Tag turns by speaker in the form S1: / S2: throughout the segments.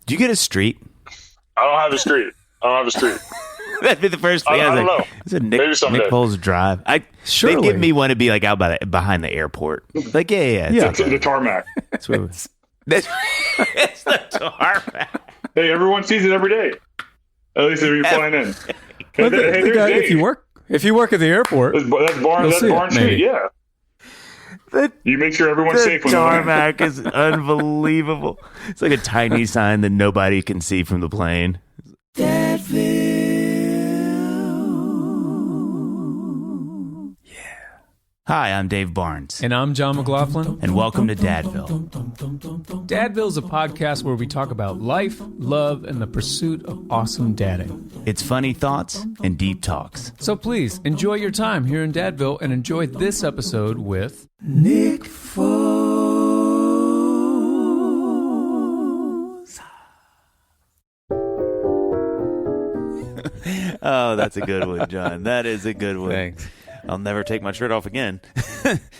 S1: Do you get a street?
S2: I don't have a street.
S1: That'd be the first thing.
S2: I don't know.
S1: Is it
S2: Maybe someday.
S1: Nick Foles drive? They give me one to be like out behind the airport. Like, yeah.
S2: The tarmac.
S1: That's where it's the tarmac.
S2: Hey, everyone sees it every day. At least if you're flying in.
S3: Well, if you work at the airport,
S2: that's Barn Street. Yeah. You make sure everyone's safe.
S1: The tarmac is unbelievable. It's like a tiny sign that nobody can see from the plane. Dadville. Yeah. Hi, I'm Dave Barnes.
S3: And I'm John McLaughlin.
S1: And welcome to Dadville.
S3: Dadville is a podcast where we talk about life, love, and the pursuit of awesome dadding.
S1: It's funny thoughts and deep talks.
S3: So please, enjoy your time here in Dadville and enjoy this episode with Nick Foles.
S1: Oh, that's a good one, John. That is a good one.
S3: Thanks.
S1: I'll never take my shirt off again.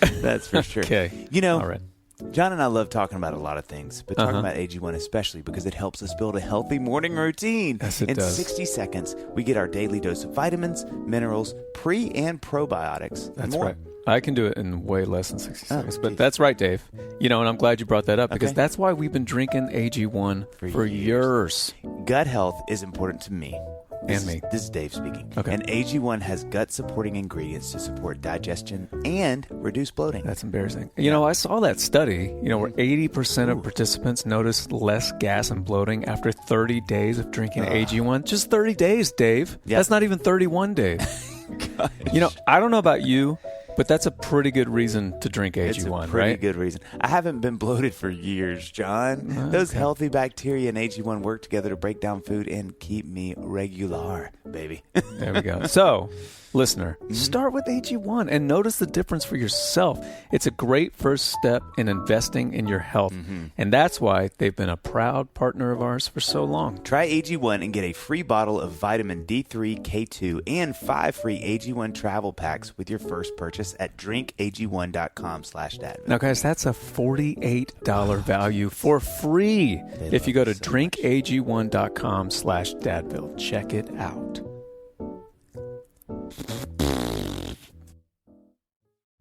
S1: That's for sure.
S3: Okay.
S1: You know,
S3: all right.
S1: John and I love talking about a lot of things, but talking about AG1 especially because it helps us build a healthy morning routine.
S3: Yes, it
S1: In
S3: does.
S1: 60 seconds, we get our daily dose of vitamins, minerals, pre- and probiotics.
S3: That's
S1: and more.
S3: right. I can do it in way less than 60 seconds.
S1: geez.
S3: But that's right, Dave. You know, and I'm glad you brought that up because
S1: Okay.
S3: that's why we've been drinking AG1 for years.
S1: Gut health is important to me.
S3: And me.
S1: This is Dave speaking.
S3: Okay.
S1: And AG1 has gut-supporting ingredients to support digestion and reduce bloating.
S3: That's embarrassing. You know, I saw that study, where 80% of participants noticed less gas and bloating after 30 days of drinking AG1. Just 30 days, Dave.
S1: Yeah.
S3: That's not even 31 days. I don't know about you, but that's a pretty good reason to drink AG1,
S1: It's a pretty
S3: right?
S1: good reason. I haven't been bloated for years, John. Those healthy bacteria and AG1 work together to break down food and keep me regular, baby.
S3: There we go. So, listener, start with AG1 and notice the difference for yourself. It's a great first step in investing in your health. And that's why they've been a proud partner of ours for so long.
S1: Try AG1 and get a free bottle of vitamin D3, K2, and 5 free AG1 travel packs with your first purchase at drinkag1.com/dadville.
S3: Now, guys, that's a $48 value for free if you go to drinkag1.com/dadville. Check it out.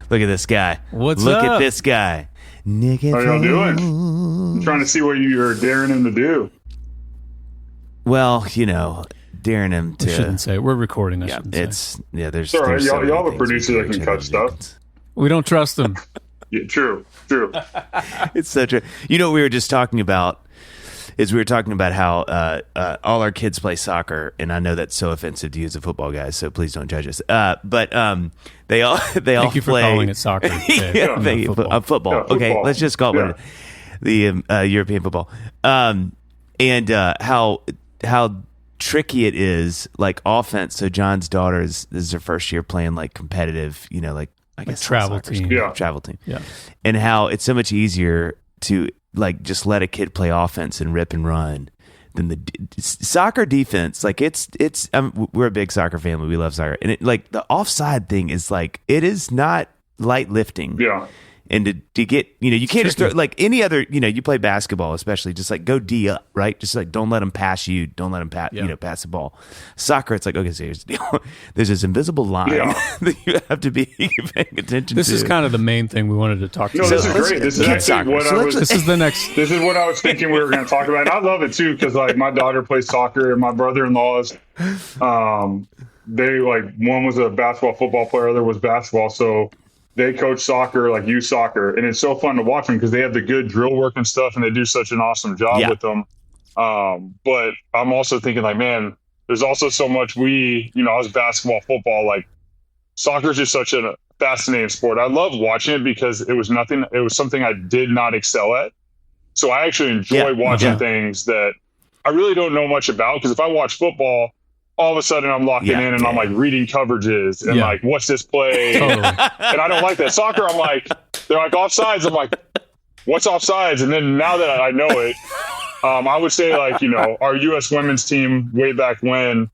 S1: Look at this guy.
S3: What's
S1: Look
S3: up?
S1: at this guy. Nick
S2: How y'all doing? I'm trying to see what you're daring him to do.
S1: Well, daring him
S3: I
S1: to...
S3: shouldn't say. We're recording, I shouldn't say.
S1: There's...
S2: It's all right.
S1: there's so
S2: Y'all
S1: many
S2: have a
S1: things we
S2: producer that
S1: do
S2: can
S1: each
S2: cut
S1: other
S2: stuff.
S1: Nick.
S3: We don't trust them.
S2: Yeah, true.
S1: It's such a... You know what we were just talking about is we were talking about how all our kids play soccer, and I know that's so offensive to you as a football guy, so please don't judge us. But they all
S3: Thank you for
S1: play...
S3: calling it soccer. Dave.
S1: Yeah, thank you.
S3: Football.
S1: Football.
S2: Yeah,
S1: Okay,
S2: football.
S1: let's just call it what it is. The European football. And how tricky it is, like offense. So John's daughter this is her first year playing like competitive, I guess
S3: travel
S1: soccer,
S3: team.
S2: Yeah.
S1: travel team.
S3: Yeah.
S1: And how it's so much easier to like just let a kid play offense and rip and run than the soccer defense. Like we're a big soccer family. We love soccer, and like the offside thing is like it is not light lifting.
S2: Yeah.
S1: And to get, you can't just throw like any other, you play basketball, especially just like go D up, right? Just like don't let them pass you. Don't let them pass the ball. Soccer, it's like, okay, so here's the deal. There's this invisible line that you have to be paying attention to.
S3: This is kind of the main thing we wanted to talk to
S2: No,
S3: you
S2: this
S3: about.
S2: is great. This is
S1: Kid soccer.
S2: actually what I was.
S3: This is the next.
S2: This is what I was thinking we were going to talk about. And I love it too because like my daughter plays soccer and my brother-in-laws, they like one was a football player, other was basketball. So they coach soccer, like youth soccer, and it's so fun to watch them because they have the good drill work and stuff, and they do such an awesome job with them. But I'm also thinking like, man, there's also so much I was basketball, football, like soccer is just such a fascinating sport. I love watching it because it was something I did not excel at. So I actually enjoy watching things that I really don't know much about because if I watch football, all of a sudden I'm locking in and I'm like reading coverages and like, what's this play?
S3: Totally.
S2: And I don't like that. Soccer, I'm like, they're like offsides. I'm like, what's offsides? And then now that I know it, I would say like, our U.S. women's team way back when,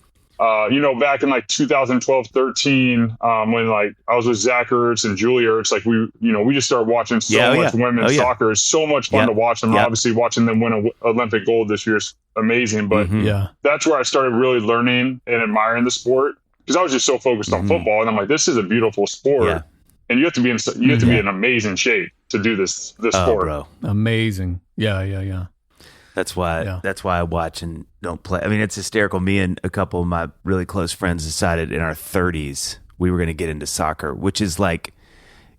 S2: back in like 2012, 13, when like I was with Zach Ertz and Julie Ertz, like we just started watching so much women's soccer. It's so much fun to watch them. Obviously watching them win an Olympic gold this year is amazing, but that's where I started really learning and admiring the sport, because I was just so focused on football, and I'm like, this is a beautiful sport, and you have to be in amazing shape to do this sport.
S3: Bro. Amazing. Yeah.
S1: That's why I watch and don't play. I mean, it's hysterical. Me and a couple of my really close friends decided in our 30s we were going to get into soccer, which is like,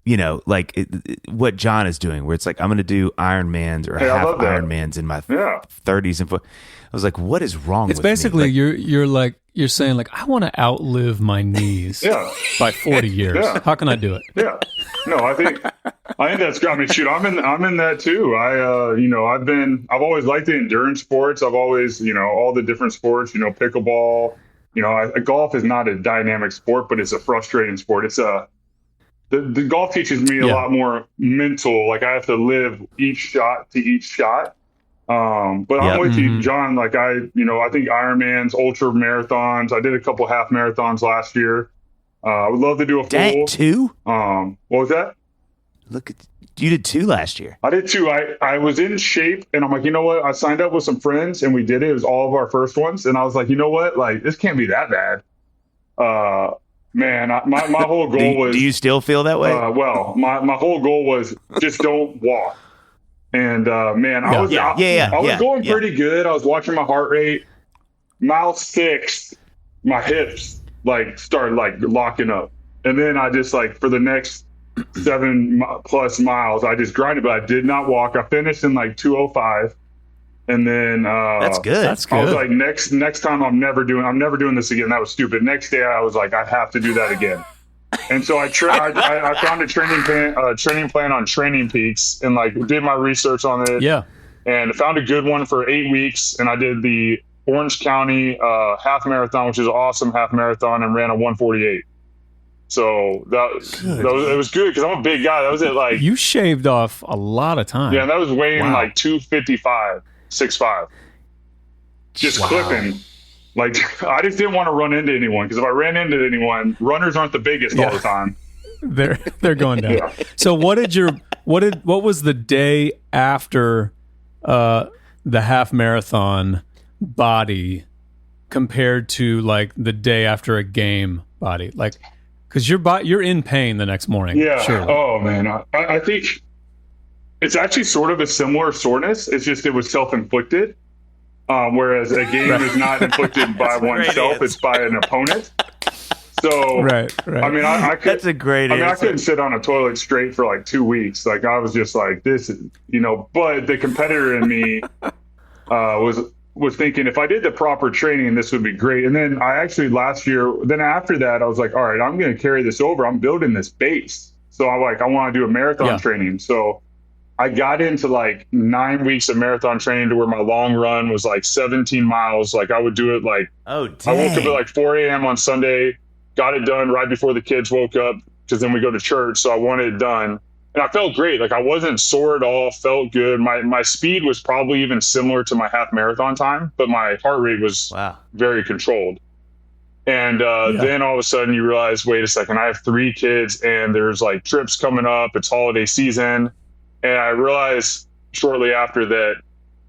S1: what John is doing, where it's like, I'm going to do Ironmans or half Ironmans in my 30s. And I was like, what is wrong with me?
S3: It's basically you're saying like, I want to outlive my knees by 40 years. Yeah. How can I do it?
S2: Yeah. No, I think that's great. I mean, shoot, I'm in that too. I've always liked the endurance sports. I've always, all the different sports, pickleball, golf is not a dynamic sport, but it's a frustrating sport. It's the golf teaches me a lot more mental. Like I have to live each shot to each shot. But I'm with you, John. Like I think Ironmans, ultra marathons. I did a couple half marathons last year. I would love to do a full.
S1: Two?
S2: What was that?
S1: Look, you did 2 last year.
S2: I did 2. I was in shape, and I'm like, you know what? I signed up with some friends, and we did it. It was all of our first ones, and I was like, you know what? Like, this can't be that bad. Man, my whole goal was.
S1: Do you still feel that way?
S2: Well, my whole goal was just don't walk. And man, I was going pretty good. I was watching my heart rate. Mile 6, my hips started locking up, and then I just for the next 7+ miles I just grinded, but I did not walk. I finished in 2:05, and then
S1: that's good.
S2: I was like, next time I'm never doing this again. That was stupid. Next day I was like, I have to do that again. And so I found a training plan on Training Peaks and did my research on it.
S3: Yeah,
S2: and found a good one for 8 weeks, and I did the Orange County half marathon, which is an awesome half marathon, and ran a 1:48. So it was good because I'm a big guy. That was it.
S3: You shaved off a lot of time.
S2: Yeah, and that was weighing 255, 6'5", just clipping. I just didn't want to run into anyone, because if I ran into anyone, runners aren't the biggest all the time.
S3: They're going down. So what was the day after the half marathon body compared to the day after a game body? Because you're in pain the next morning.
S2: Yeah.
S3: Surely.
S2: Oh man, I think it's actually sort of a similar soreness. It's just it was self-inflicted, whereas a game is not inflicted by oneself; it's by an opponent. So
S3: right.
S2: I mean,
S1: that's a great answer.
S2: I couldn't sit on a toilet straight for 2 weeks. I was just this is, But the competitor in me was thinking, if I did the proper training, this would be great. And then I actually after that, I was like, all right, I'm going to carry this over. I'm building this base. So I want to do a marathon training. So I got into 9 weeks of marathon training to where my long run was 17 miles. I would do it
S1: oh, dang.
S2: I woke up at 4 a.m. on Sunday, got it done right before the kids woke up, because then we go to church. So I wanted it done. And I felt great. I wasn't sore at all, felt good. My speed was probably even similar to my half marathon time, but my heart rate was very controlled. And then all of a sudden you realize, wait a second, I have 3 kids and there's trips coming up. It's holiday season. And I realized shortly after that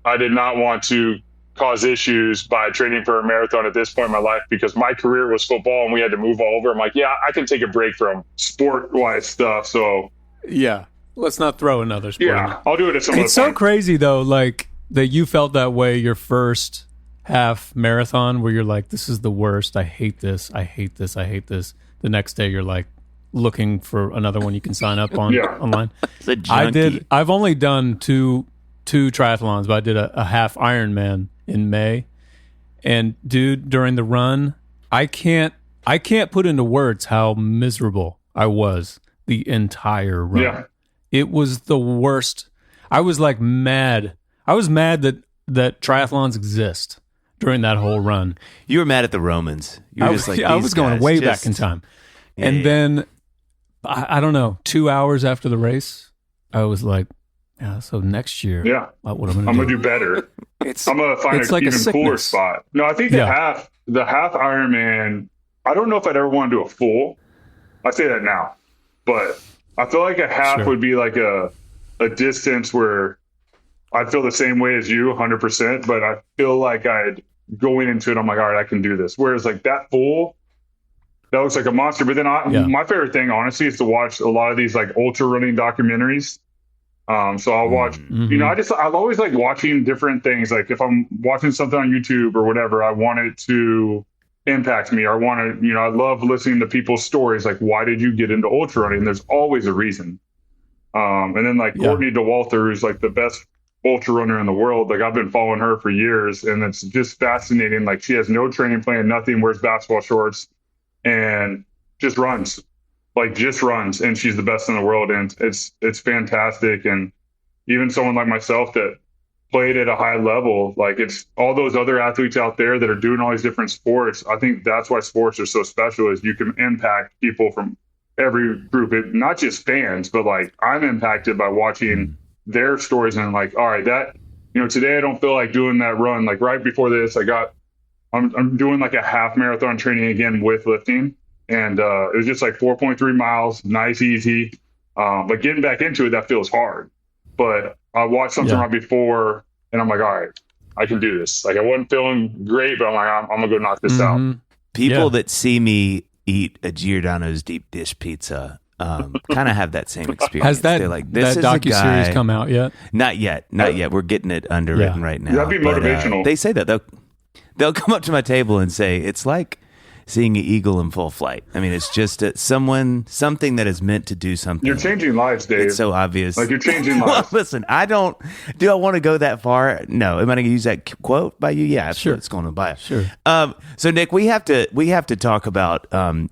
S2: I did not want to cause issues by training for a marathon at this point in my life, because my career was football and we had to move all over. I'm like, I can take a break from sport-wise stuff. So
S3: yeah, let's not throw another sport.
S2: Yeah, I'll do it at some other point.
S3: It's so crazy though, that you felt that way your first half marathon, where you're like, this is the worst. I hate this. I hate this. I hate this. The next day you're looking for another one you can sign up on online. I've only done two triathlons, but I did a half Ironman in May. And dude, during the run, I can't put into words how miserable I was the entire run.
S2: Yeah.
S3: It was the worst. I was mad. I was mad that triathlons exist during that whole run.
S1: You were mad at the Romans. You were
S3: I was going way back in time. And then, I don't know, 2 hours after the race, I was like, Yeah. So next year,
S2: Yeah,
S3: what I'm
S2: gonna do better. I'm gonna find
S3: it's like
S2: even cooler spot. No, I think the half Ironman. I don't know if I'd ever want to do a full. I say that now, but I feel like a half would be like a distance where I'd feel the same way as you, 100%. But I feel like I'd going into it, I'm like, all right, I can do this. Whereas like that full, that looks like a monster. But then my favorite thing, honestly, is to watch a lot of these like ultra running documentaries. So I'll watch, I've always like watching different things. Like if I'm watching something on YouTube or whatever, I want it to impact me. I want to, I love listening to people's stories. Like, why did you get into ultra running? There's always a reason. And then like Courtney DeWalter, who's like the best ultra runner in the world. Like I've been following her for years, and it's just fascinating. Like she has no training plan, nothing, wears basketball shorts and just runs. And she's the best in the world. And it's fantastic. And even someone like myself that played at a high level, like it's all those other athletes out there that are doing all these different sports. I think that's why sports are so special, is you can impact people from every group, not just fans, but like I'm impacted by watching their stories and like, all right, that, today I don't feel like doing that run. Like right before this, I'm doing like a half marathon training again with lifting. And it was just like 4.3 miles, nice, easy. But getting back into it, that feels hard. But I watched something right before, and I'm like, all right, I can do this. Like I wasn't feeling great, but I'm like, I'm gonna go knock this out.
S1: People that see me eat a Giordano's deep dish pizza kind of have that same experience.
S3: Has that,
S1: they're like, this
S3: that docuseries come out yet?
S1: Not yet. We're getting it underwritten right now.
S2: That'd be motivational.
S1: They say that they'll come up to my table and say, it's like seeing an eagle in full flight. I mean, it's just something that is meant to do something.
S2: You're changing lives, Dave.
S1: It's so obvious.
S2: Like you're changing lives.
S1: Well, listen, do I want to go that far? No. Am I going to use that quote by you? Yeah,
S3: sure.
S1: It's going to buy it.
S3: Sure.
S1: So Nick, we have to talk about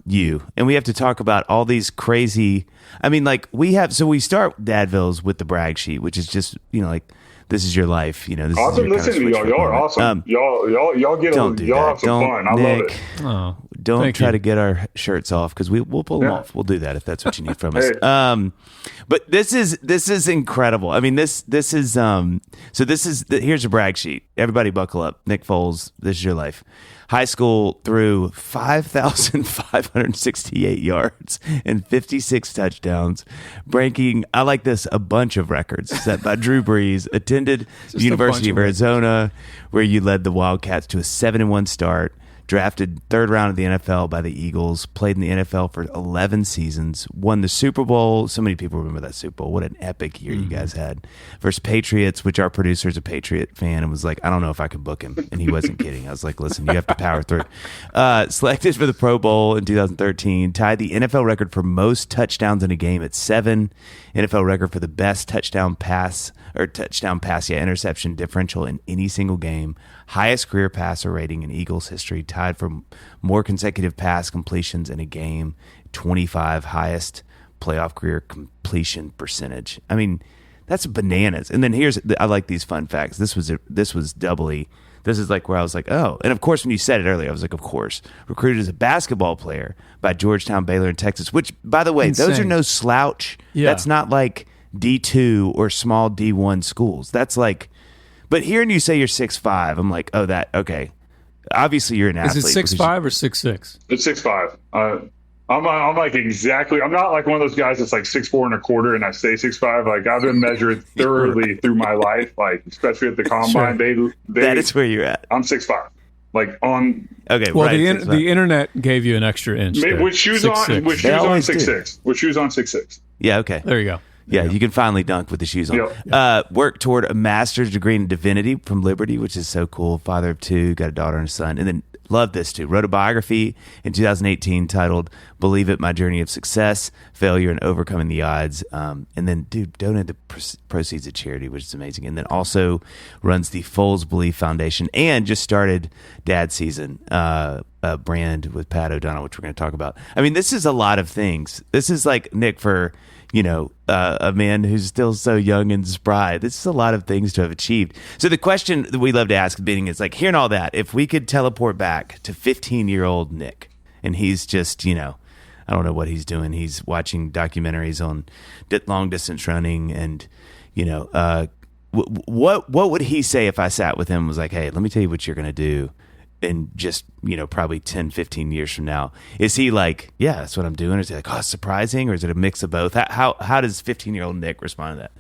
S1: you, and we have to talk about all these crazy. I mean, like we start Dadville's with the brag sheet, which is just like, this is your life, This
S2: I've been listening to y'all. Y'all are awesome. Y'all have some fun. I love it.
S1: Oh, don't try to get our shirts off, because we'll pull them off. We'll do that if that's what you need from us. But this is incredible. I mean, this is here's a brag sheet. Everybody buckle up. Nick Foles, this is your life. High school threw 5,568 yards and 56 touchdowns, breaking, I like this, a bunch of records set by Drew Brees. Attended the University of Arizona, where you led the Wildcats to a 7-1 start. Drafted third round of the NFL by the Eagles, played in the NFL for 11 seasons, won the Super Bowl. So many people remember that Super Bowl. What an epic year you guys had. Versus Patriots, which our producer's a Patriot fan and was like, I don't know if I can book him. And he wasn't kidding. I was like, listen, you have to power through. Selected for the Pro Bowl in 2013, tied the NFL record for most touchdowns in a game at 7. NFL record for the best interception differential in any single game. Highest career passer rating in Eagles history, tied for more consecutive pass completions in a game. 25, highest playoff career completion percentage. I mean, that's bananas. And then I like these fun facts. This was doubly. This is like where I was like, oh. And of course, when you said it earlier, I was like, of course. Recruited as a basketball player by Georgetown, Baylor, and Texas, which, by the way, those are no slouch. Yeah. That's not like D2 or small D1 schools. That's like, but hearing you say you're 6'5", I'm like, oh, okay. Obviously, you're an athlete.
S3: Is it 6'5" or 6'6"?
S2: It's 6'5". I'm like exactly. I'm not like one of those guys that's like 6'4.25" and I say 6'5". Like I've been measured thoroughly through my life, like especially at the combine.
S1: Sure. That is where you're at.
S2: I'm 6'5". Like on.
S1: Okay.
S3: Well,
S1: right,
S3: the internet gave you an extra inch.
S2: With shoes on 6'6". With shoes on 6'6".
S1: Yeah. Okay.
S3: There you go.
S1: Yeah, you can finally dunk with the shoes on.
S2: Yep.
S1: Worked toward a master's degree in divinity from Liberty, which is so cool. Father of 2, got a daughter and a son. And then love this too. Wrote a biography in 2018 titled "Believe It: My Journey of Success, Failure, and Overcoming the Odds." And then, donated the proceeds of charity, which is amazing. And then also runs the Foles Belief Foundation and just started DAD SZN, a brand with Pat O'Donnell, which we're going to talk about. I mean, this is a lot of things. This is like, Nick, for a man who's still so young and spry. This is a lot of things to have achieved. So the question that we love to ask at the beginning is like, hearing all that, if we could teleport back to 15-year-old Nick, and he's just, I don't know what he's doing. He's watching documentaries on long distance running and, What would he say if I sat with him and was like, hey, let me tell you what you're going to do in just, probably 10, 15 years from now? Is he like, yeah, that's what I'm doing? Or is he like, oh, it's surprising? Or is it a mix of both? How does 15-year-old Nick respond to that?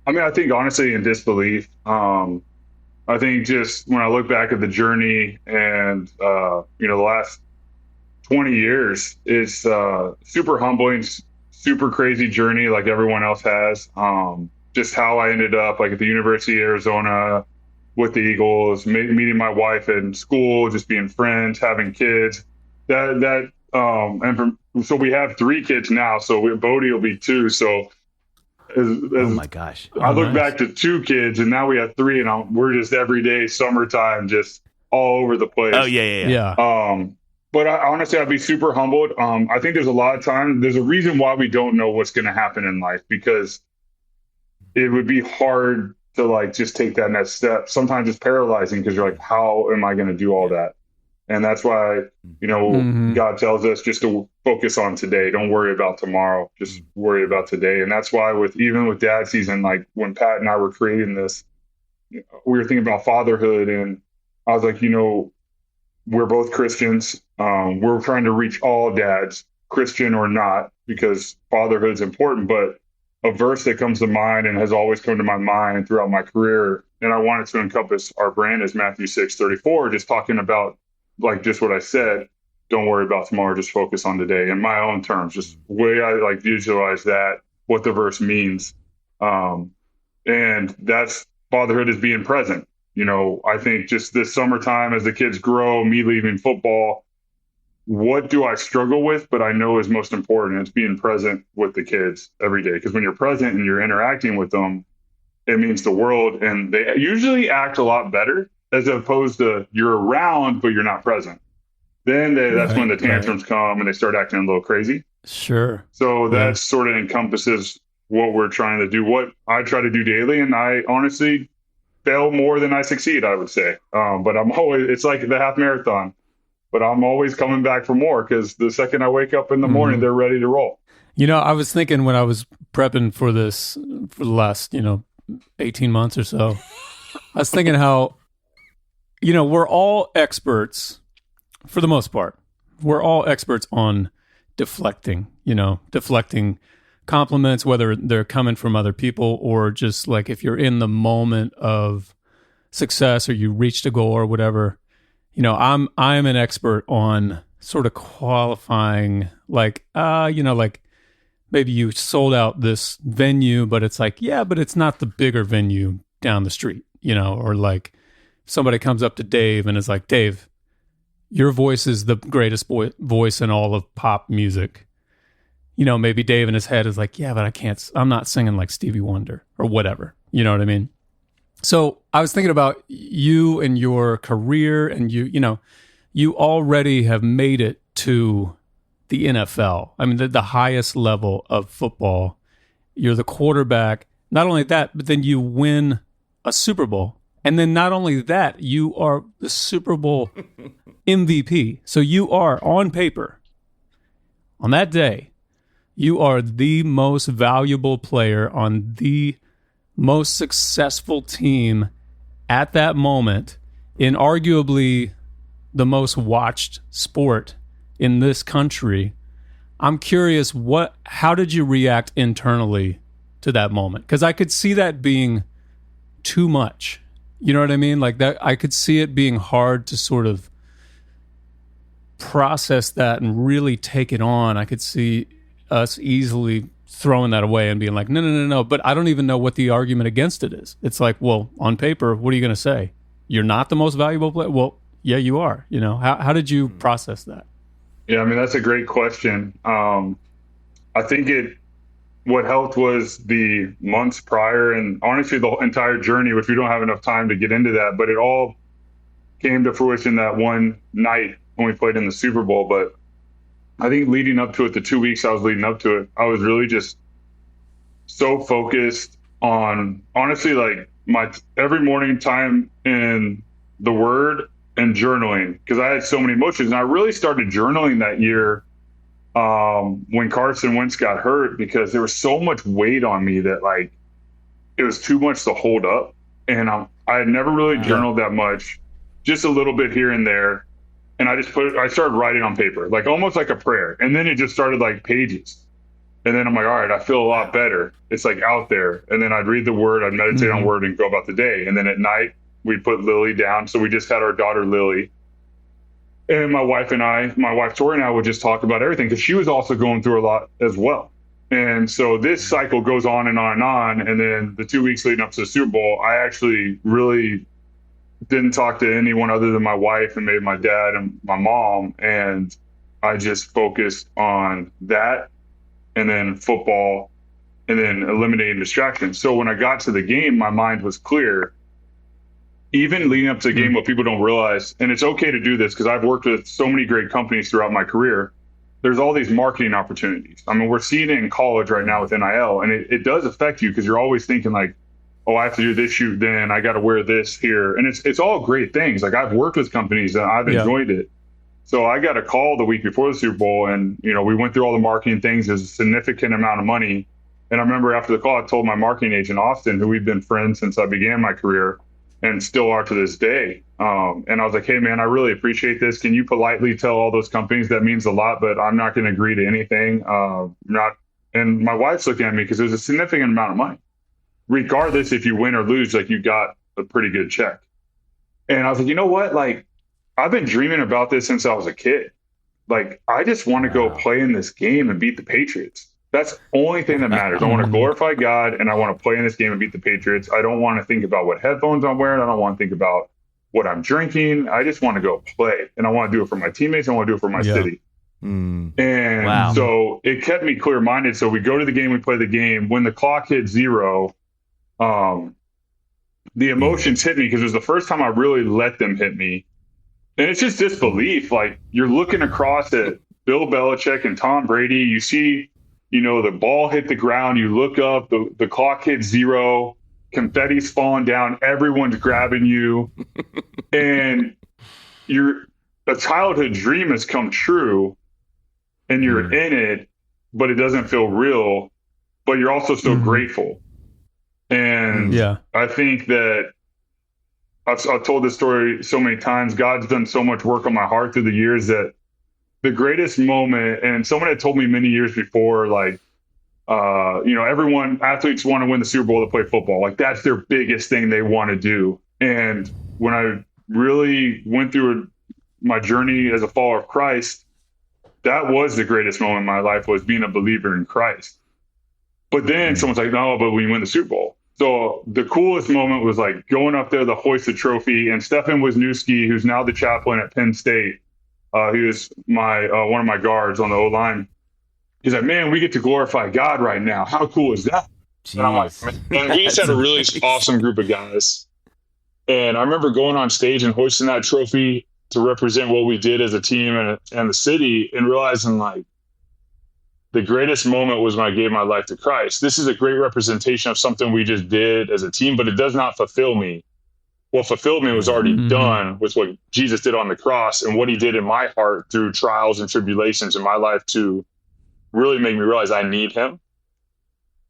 S2: I mean, I think honestly in disbelief. I think just when I look back at the journey and, the last 20 years, it's super humbling, super crazy journey like everyone else has. Just how I ended up like at the University of Arizona with the Eagles, meeting my wife in school, just being friends, having kids. So we have 3 kids now. So Bodie will be 2. So
S1: oh my gosh!
S2: I look back to 2 kids, and now we have 3, and we're just every day, summertime, just all over the place.
S1: Oh yeah.
S2: But honestly, I'd be super humbled. I think there's a lot of time. There's a reason why we don't know what's going to happen in life, because it would be hard to like just take that next step. Sometimes it's paralyzing because you're like, how am I going to do all that? And that's why, God tells us just to focus on today. Don't worry about tomorrow. Just worry about today. And that's why even with Dad Season, like when Pat and I were creating this, we were thinking about fatherhood. And I was like, we're both Christians. We're trying to reach all dads, Christian or not, because fatherhood's important. But a verse that comes to mind and has always come to my mind throughout my career, and I wanted to encompass our brand, is Matthew 6:34, just talking about like just what I said. Don't worry about tomorrow, just focus on today. In my own terms, just way I like visualize that, what the verse means. And that's fatherhood is being present. I think just this summertime as the kids grow, me leaving football, what do I struggle with? But I know is most important. It's being present with the kids every day. Because when you're present and you're interacting with them, it means the world. And they usually act a lot better as opposed to you're around, but you're not present. Then that's when the tantrums come and they start acting a little crazy.
S3: Sure.
S2: So that sort of encompasses what we're trying to do, what I try to do daily. And I honestly fail more than I succeed, I would say. But it's like the half marathon. But I'm always coming back for more because the second I wake up in the morning, they're ready to roll.
S3: I was thinking when I was prepping for this for the last, 18 months or so, I was thinking how, we're all experts for the most part. We're all experts on deflecting compliments, whether they're coming from other people or just like if you're in the moment of success or you reached a goal or whatever. I'm an expert on sort of qualifying, like, like maybe you sold out this venue, but it's like, yeah, but it's not the bigger venue down the street, or like somebody comes up to Dave and is like, Dave, your voice is the greatest voice in all of pop music. Maybe Dave in his head is like, yeah, but I'm not singing like Stevie Wonder or whatever. You know what I mean? So I was thinking about you and your career, and you already have made it to the NFL. I mean, the highest level of football. You're the quarterback. Not only that, but then you win a Super Bowl. And then not only that, you are the Super Bowl MVP. So you are, on paper, on that day, you are the most valuable player on the most successful team at that moment in arguably the most watched sport in this country. I'm curious, how did you react internally to that moment? Because I could see that being too much. You know what I mean? Like that, I could see it being hard to sort of process that and really take it on. I could see us easily throwing that away and being like, no. But I don't even know what the argument against it is. It's like, well, on paper, what are you going to say? You're not the most valuable player? Well, yeah, you are. How did you process that?
S2: Yeah, I mean, that's a great question. I think what helped was the months prior and honestly the entire journey, which we don't have enough time to get into that, but it all came to fruition that one night when we played in the Super Bowl. But I think leading up to it, the 2 weeks I was leading up to it, I was really just so focused on, honestly, like my every morning time in the Word and journaling, because I had so many emotions. And I really started journaling that year when Carson Wentz got hurt, because there was so much weight on me that like it was too much to hold up. And I had never really journaled that much, just a little bit here and there. And I started writing on paper, like almost like a prayer. And then it just started like pages. And then I'm like, all right, I feel a lot better. It's like out there. And then I'd read the word, I'd meditate on word and go about the day. And then at night we'd put Lily down. So we just had our daughter Lily. And my wife Tori and I would just talk about everything because she was also going through a lot as well. And so this cycle goes on and on and on. And then the 2 weeks leading up to the Super Bowl, I actually really didn't talk to anyone other than my wife and maybe my dad and my mom. And I just focused on that and then football and then eliminating distractions. So when I got to the game, my mind was clear. Even leading up to the game, what people don't realize, and it's okay to do this because I've worked with so many great companies throughout my career, there's all these marketing opportunities. I mean, we're seeing it in college right now with NIL, and it does affect you because you're always thinking like, oh, I have to do this shoot, then I got to wear this here. And it's all great things. Like I've worked with companies and I've enjoyed it. So I got a call the week before the Super Bowl and, we went through all the marketing things. There's a significant amount of money. And I remember after the call, I told my marketing agent, Austin, who we've been friends since I began my career and still are to this day. And I was like, hey, man, I really appreciate this. Can you politely tell all those companies that means a lot, but I'm not going to agree to anything. And my wife's looking at me because there's a significant amount of money. Regardless if you win or lose, like you got a pretty good check. And I was like, you know what? Like, I've been dreaming about this since I was a kid. Like, I just want to go play in this game and beat the Patriots. That's the only thing that matters. I want to glorify God and I want to play in this game and beat the Patriots. I don't want to think about what headphones I'm wearing. I don't want to think about what I'm drinking. I just want to go play. And I want to do it for my teammates. I want to do it for my city. And so it kept me clear-minded. So we go to the game, we play the game. When the clock hit 0, the emotions hit me because it was the first time I really let them hit me. And it's just disbelief. Like you're looking across at Bill Belichick and Tom Brady. You see, the ball hit the ground. You look up, the clock hits 0, confetti's falling down. Everyone's grabbing you. And a childhood dream has come true and you're in it, but it doesn't feel real, but you're also so grateful. And I think that I've told this story so many times. God's done so much work on my heart through the years that the greatest moment, and someone had told me many years before, like, athletes want to win the Super Bowl to play football. Like that's their biggest thing they want to do. And when I really went through my journey as a follower of Christ, that was the greatest moment in my life, was being a believer in Christ. But then someone's like, no, but when you win the Super Bowl. So the coolest moment was like going up there to hoist the trophy, and Stefan Wisniewski, who's now the chaplain at Penn State, he was one of my guards on the O-line. He's like, man, we get to glorify God right now. How cool is that?
S1: Jeez.
S2: And I'm like, man, we just had a really awesome group of guys. And I remember going on stage and hoisting that trophy to represent what we did as a team and the city, and realizing like the greatest moment was when I gave my life to Christ. This is a great representation of something we just did as a team, but it does not fulfill me. What fulfilled me was already done with what Jesus did on the cross and what he did in my heart through trials and tribulations in my life to really make me realize I need him.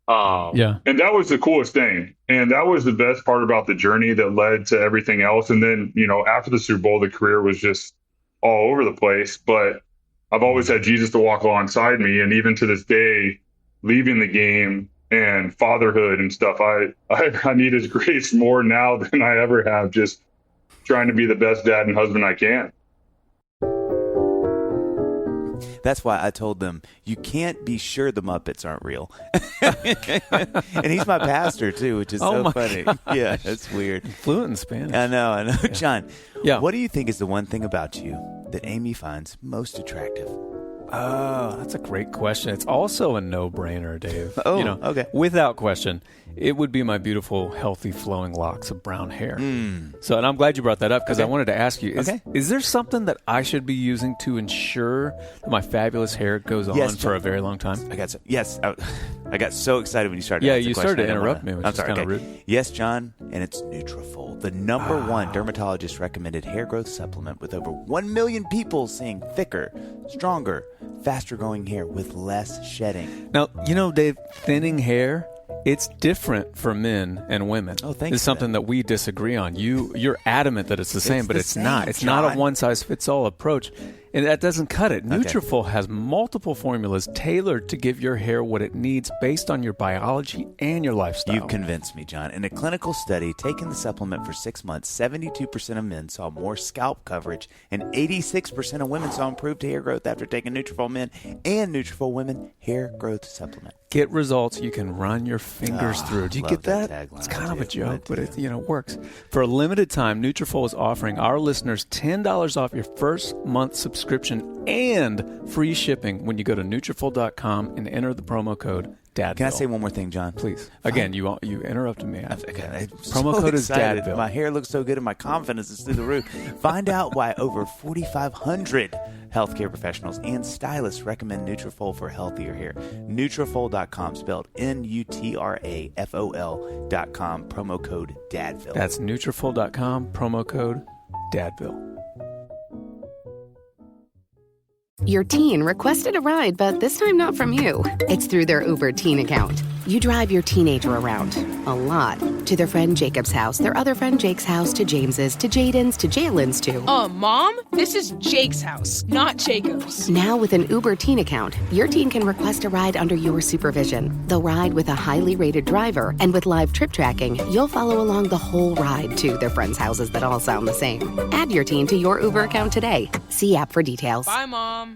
S2: And that was the coolest thing. And that was the best part about the journey that led to everything else. And then, after the Super Bowl, the career was just all over the place. But I've always had Jesus to walk alongside me. And even to this day, leaving the game and fatherhood and stuff, I need his grace more now than I ever have, just trying to be the best dad and husband I can.
S1: That's why I told them, you can't be sure the Muppets aren't real. And he's my pastor, too, which is so funny. Gosh. Yeah, that's weird.
S3: Fluent in Spanish.
S1: I know. Yeah. John,
S3: what
S1: do you think is the one thing about you that Amy finds most attractive?
S3: Oh, that's a great question. It's also a no-brainer, Dave.
S1: Okay.
S3: Without question, it would be my beautiful, healthy, flowing locks of brown hair. So, and I'm glad you brought that up because I wanted to ask you, is there something that I should be using to ensure that my fabulous hair goes on for a very long time?
S1: I got so excited when you started.
S3: Yeah, you started to interrupt me, which is kind of rude.
S1: Yes, John, and it's Nutrafol, the number one dermatologist recommended hair growth supplement with over 1 million people seeing thicker, stronger, faster growing hair with less shedding.
S3: Now, Dave, thinning hair It's different for men and women.
S1: Oh, thanks.
S3: It's something that we disagree on. You're adamant that it's the same, but it's not. It's not a one-size-fits-all approach. And that doesn't cut it. Nutrafol has multiple formulas tailored to give your hair what it needs based on your biology and your lifestyle.
S1: You've convinced me, John. In a clinical study, taking the supplement for 6 months, 72% of men saw more scalp coverage, and 86% of women saw improved hair growth after taking Nutrafol Men and Nutrafol Women hair growth supplement.
S3: Get results you can run your fingers through. Do you get that?
S1: Tagline.
S3: It's kind of a joke, but it works. For a limited time, Nutrafol is offering our listeners $10 off your first month subscription and free shipping when you go to Nutrafol.com and enter the promo code Dadville.
S1: Can I say one more thing, John?
S3: Please. Again, you interrupted me.
S1: Promo
S3: code is Dadville.
S1: My hair looks so good and my confidence is through the roof. Find out why over 4,500 healthcare professionals and stylists recommend Nutrafol for healthier hair. Nutrafol.com, spelled Nutrafol.com, promo code Dadville.
S3: That's Nutrafol.com, promo code Dadville.
S4: Your teen requested a ride, but this time not from you. It's through their Uber teen account. You drive your teenager around, a lot, to their friend Jacob's house, their other friend Jake's house, to James's, to Jaden's, to Jalen's, to...
S5: Mom, this is Jake's house, not Jacob's.
S4: Now with an Uber teen account, your teen can request a ride under your supervision. They'll ride with a highly rated driver, and with live trip tracking, you'll follow along the whole ride to their friends' houses that all sound the same. Add your teen to your Uber account today. See app for details.
S5: Bye, Mom.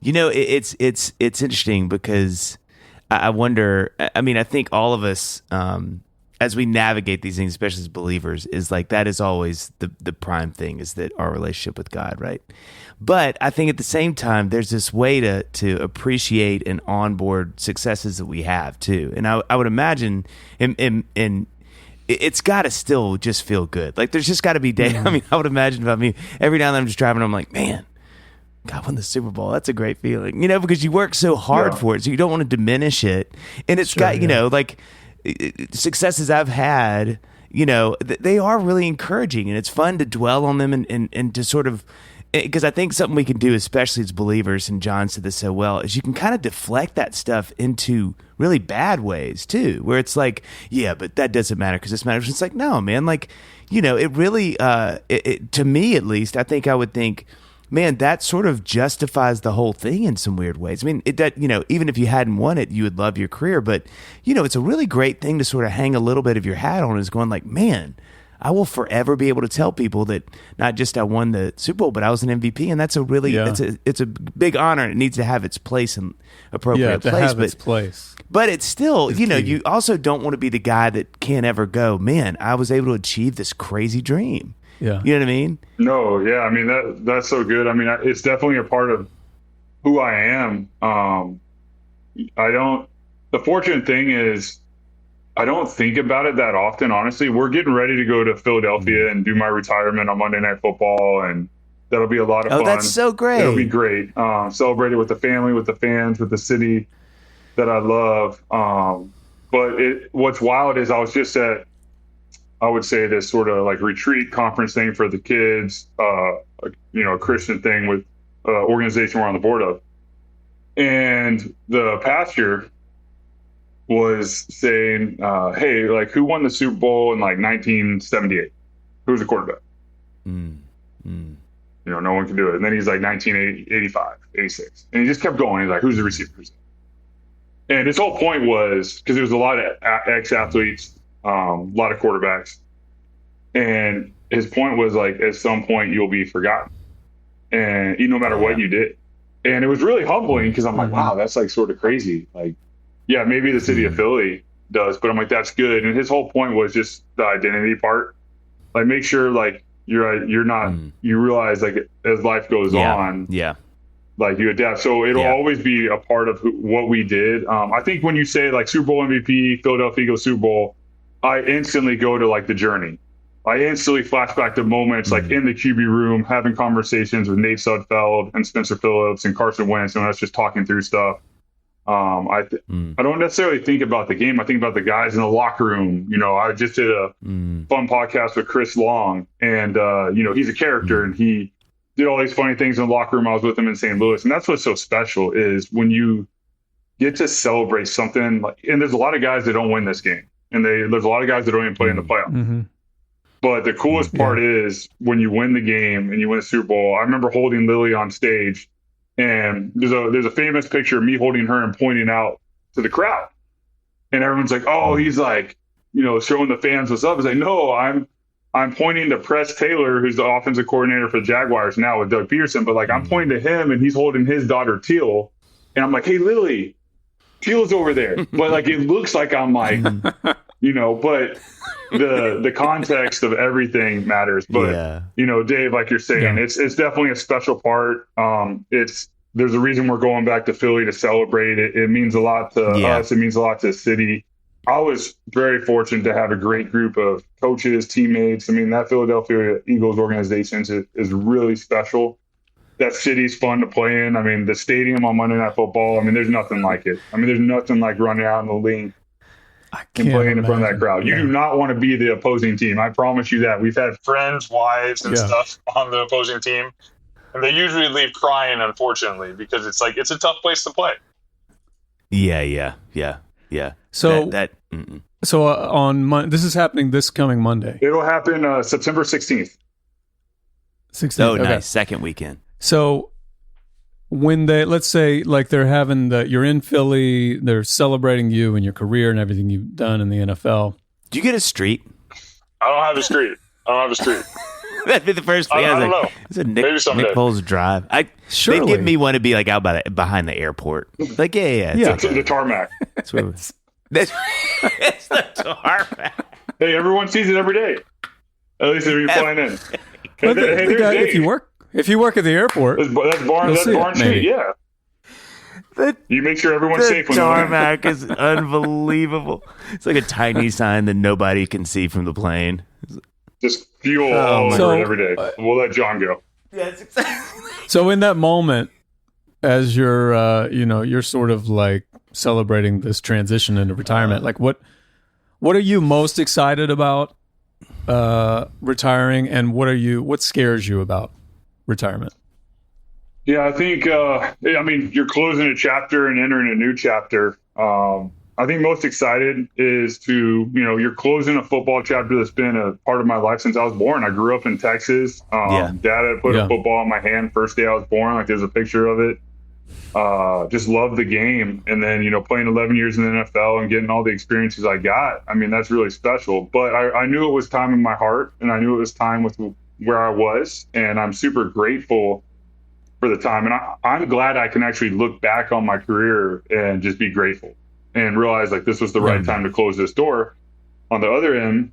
S1: You know, it's interesting because I wonder, I mean, I think all of us, as we navigate these things, especially as believers, is like that is always the prime thing, is that our relationship with God, right? But I think at the same time, there's this way to appreciate and onboard successes that we have too. And I would imagine in it's got to still just feel good. Like there's just got to be days. I mean, I would imagine every now and then I'm just driving, I'm like, man, God won the Super Bowl. That's a great feeling, because you work so hard for it. So you don't want to diminish it. And it's got, like successes I've had, they are really encouraging, and it's fun to dwell on them and to sort of, because I think something we can do, especially as believers, and John said this so well, is you can kind of deflect that stuff into really bad ways too, where it's like, yeah, but that doesn't matter because this matters. It's like, no, man, like, it really, to me at least, I think I would think, man, that sort of justifies the whole thing in some weird ways. I mean, even if you hadn't won it, you would love your career. But, it's a really great thing to sort of hang a little bit of your hat on, is going like, man, I will forever be able to tell people that not just I won the Super Bowl, but I was an MVP. And that's a really, it's a big honor. And it needs to have its place and appropriate place.
S3: Have its place.
S1: But it's still, you also don't want to be the guy that can't ever go, man, I was able to achieve this crazy dream.
S3: Yeah.
S1: You know what I mean?
S2: No, yeah. I mean, that's so good. I mean, it's definitely a part of who I am. The fortunate thing is I don't think about it that often, honestly. We're getting ready to go to Philadelphia and do my retirement on Monday Night Football, and that'll be a lot of fun.
S1: Oh, that's so great.
S2: It'll be great. Celebrate it with the family, with the fans, with the city that I love. But what's wild is I was just at, I would say, this sort of like retreat conference thing for the kids, a Christian thing with organization we're on the board of. And the pastor was saying, hey, like, who won the Super Bowl in like 1978? Who was the quarterback? No one can do it. And then he's like 1985, 86. And he just kept going. He's like, who's the receivers? And his whole point was, because there was a lot of ex-athletes, a lot of quarterbacks. And his point was like, at some point you'll be forgotten, and no matter what you did. And it was really humbling, because I'm like, wow, that's like sort of crazy. Like, yeah, maybe the city of Philly does, but I'm like, that's good. And his whole point was just the identity part. Like, make sure like you're not, you realize like as life goes on, like you adapt. So it'll always be a part of what we did. I think when you say like Super Bowl MVP, Philadelphia Eagles Super Bowl, I instantly go to like the journey. I instantly flash back to moments like in the QB room, having conversations with Nate Sudfeld and Spencer Phillips and Carson Wentz, and us just talking through stuff. I don't necessarily think about the game. I think about the guys in the locker room. I just did a fun podcast with Chris Long, and he's a character, and he did all these funny things in the locker room. I was with him in St. Louis, and that's what's so special is when you get to celebrate something. And there's a lot of guys that don't win this game, and there's a lot of guys that don't even play in the playoffs.
S3: Mm-hmm.
S2: But the coolest part is when you win the game and you win a Super Bowl. I remember holding Lily on stage, and there's a famous picture of me holding her and pointing out to the crowd. And everyone's like, oh, he's like, showing the fans what's up. It's like, no, I'm pointing to Press Taylor, who's the offensive coordinator for the Jaguars now with Doug Peterson. But like, I'm pointing to him, and he's holding his daughter Teal. And I'm like, hey, Lily, Teal's over there. But like, it looks like I'm like, but the context of everything matters. But, Dave, like you're saying, it's definitely a special part. There's a reason we're going back to Philly to celebrate it. It means a lot to us. It means a lot to the city. I was very fortunate to have a great group of coaches, teammates. I mean, that Philadelphia Eagles organization is really special. That city's fun to play in. I mean, the stadium on Monday Night Football, I mean, there's nothing like it. I mean, there's nothing like running out in the link and playing in front of that crowd. You do not want to be the opposing team. I promise you that. We've had friends, wives, and stuff on the opposing team, and they usually leave crying, unfortunately, because it's a tough place to play.
S1: Yeah.
S3: So on this is happening this coming Monday.
S2: It'll happen September 16th.
S3: 16th.
S1: Oh,
S3: okay.
S1: nice. Second weekend.
S3: So when let's say like they're having you're in Philly, they're celebrating you and your career and everything you've done in the NFL.
S1: Do you get a street?
S2: I don't have a street.
S1: That'd be the first thing.
S2: I don't know.
S1: It's a Nick Foles drive. They give me one to be like out behind the airport. Like, it's
S2: the tarmac.
S1: It's the tarmac.
S2: Hey, everyone sees it every day. At least if you're flying in.
S3: But if you work at the airport,
S2: that's Barn Street. Yeah. You make sure everyone's safe.
S1: The tarmac is unbelievable. It's like a tiny sign that nobody can see from the plane.
S2: Just fuel all over it every day. We'll let John go.
S1: Yes, exactly.
S3: So in that moment, as you're sort of like celebrating this transition into retirement, like what are you most excited about retiring, and what scares you about retirement?
S2: Yeah, I think you're closing a chapter and entering a new chapter. I think most excited is you're closing a football chapter that's been a part of my life since I was born. I grew up in Texas. Dad had put a football in my hand first day I was born. Like, there's a picture of it. Just loved the game. And then, playing 11 years in the NFL and getting all the experiences I got, I mean, that's really special. But I knew it was time in my heart, and I knew it was time with where I was. And I'm super grateful for the time. And I'm glad I can actually look back on my career and just be grateful and realize like this was the right time to close this door. On the other end,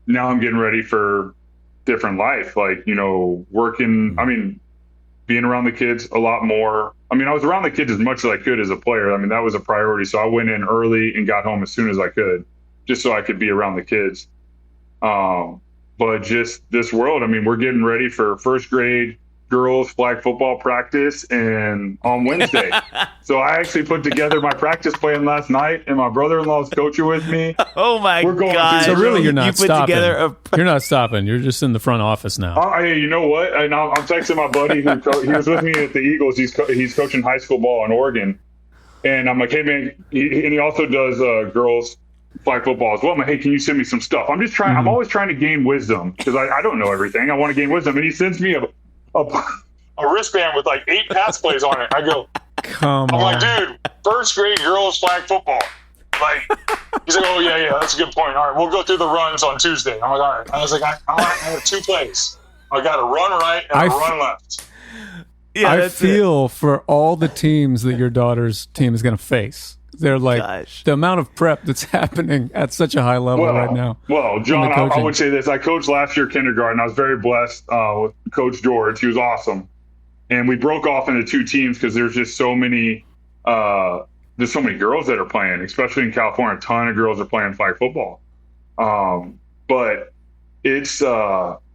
S2: now I'm getting ready for different life, like, working, being around the kids a lot more. I mean, I was around the kids as much as I could as a player. I mean, that was a priority. So I went in early and got home as soon as I could, just so I could be around the kids. But just this world, I mean, we're getting ready for first grade girls flag football practice and on Wednesday. So I actually put together my practice plan last night, and my brother-in-law is coaching with me.
S1: Oh my God.
S3: So really you're not stopping. You're not stopping. You're just in the front office now.
S2: You know what? And I'm texting my buddy he was with me at the Eagles. He's coaching high school ball in Oregon. And I'm like, hey man, he also does girls flag football as well. I'm like, hey, can you send me some stuff? I'm just trying. I'm always trying to gain wisdom because I don't know everything. I want to gain wisdom. And he sends me a wristband with like 8 pass plays on it. I go, I'm like, dude, first grade girls flag football. Like, he's like, oh yeah, that's a good point. All right, we'll go through the runs on Tuesday. I'm like, all right. I was like, I have 2 plays. I got a run right and a run left.
S3: Yeah, I feel for all the teams that your daughter's team is going to face. They're like, the amount of prep that's happening at such a high level right now.
S2: Well, John, I would say this. I coached last year kindergarten. I was very blessed with Coach George. He was awesome. And we broke off into 2 teams because there's just so many there's so many girls that are playing, especially in California. A ton of girls are playing flag football. But it's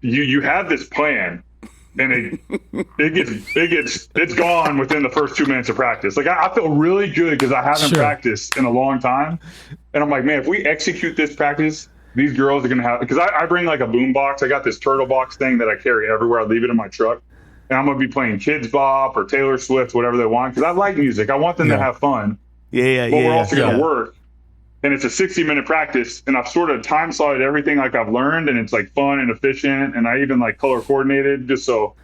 S2: you have this plan, and it's gone within the first 2 minutes of practice. Like I feel really good because I haven't practiced in a long time, and I'm like, man, if we execute this practice, these girls are gonna have. Because I bring like a boom box. I got this turtle box thing that I carry everywhere. I leave it in my truck, and I'm gonna be playing Kids Bop or Taylor Swift, whatever they want, because I like music. I want them to have fun.
S1: Yeah.
S2: But we're also going to work. And it's a 60-minute practice, and I've sort of time slotted everything like I've learned, and it's like fun and efficient, and I even like color coordinated just so.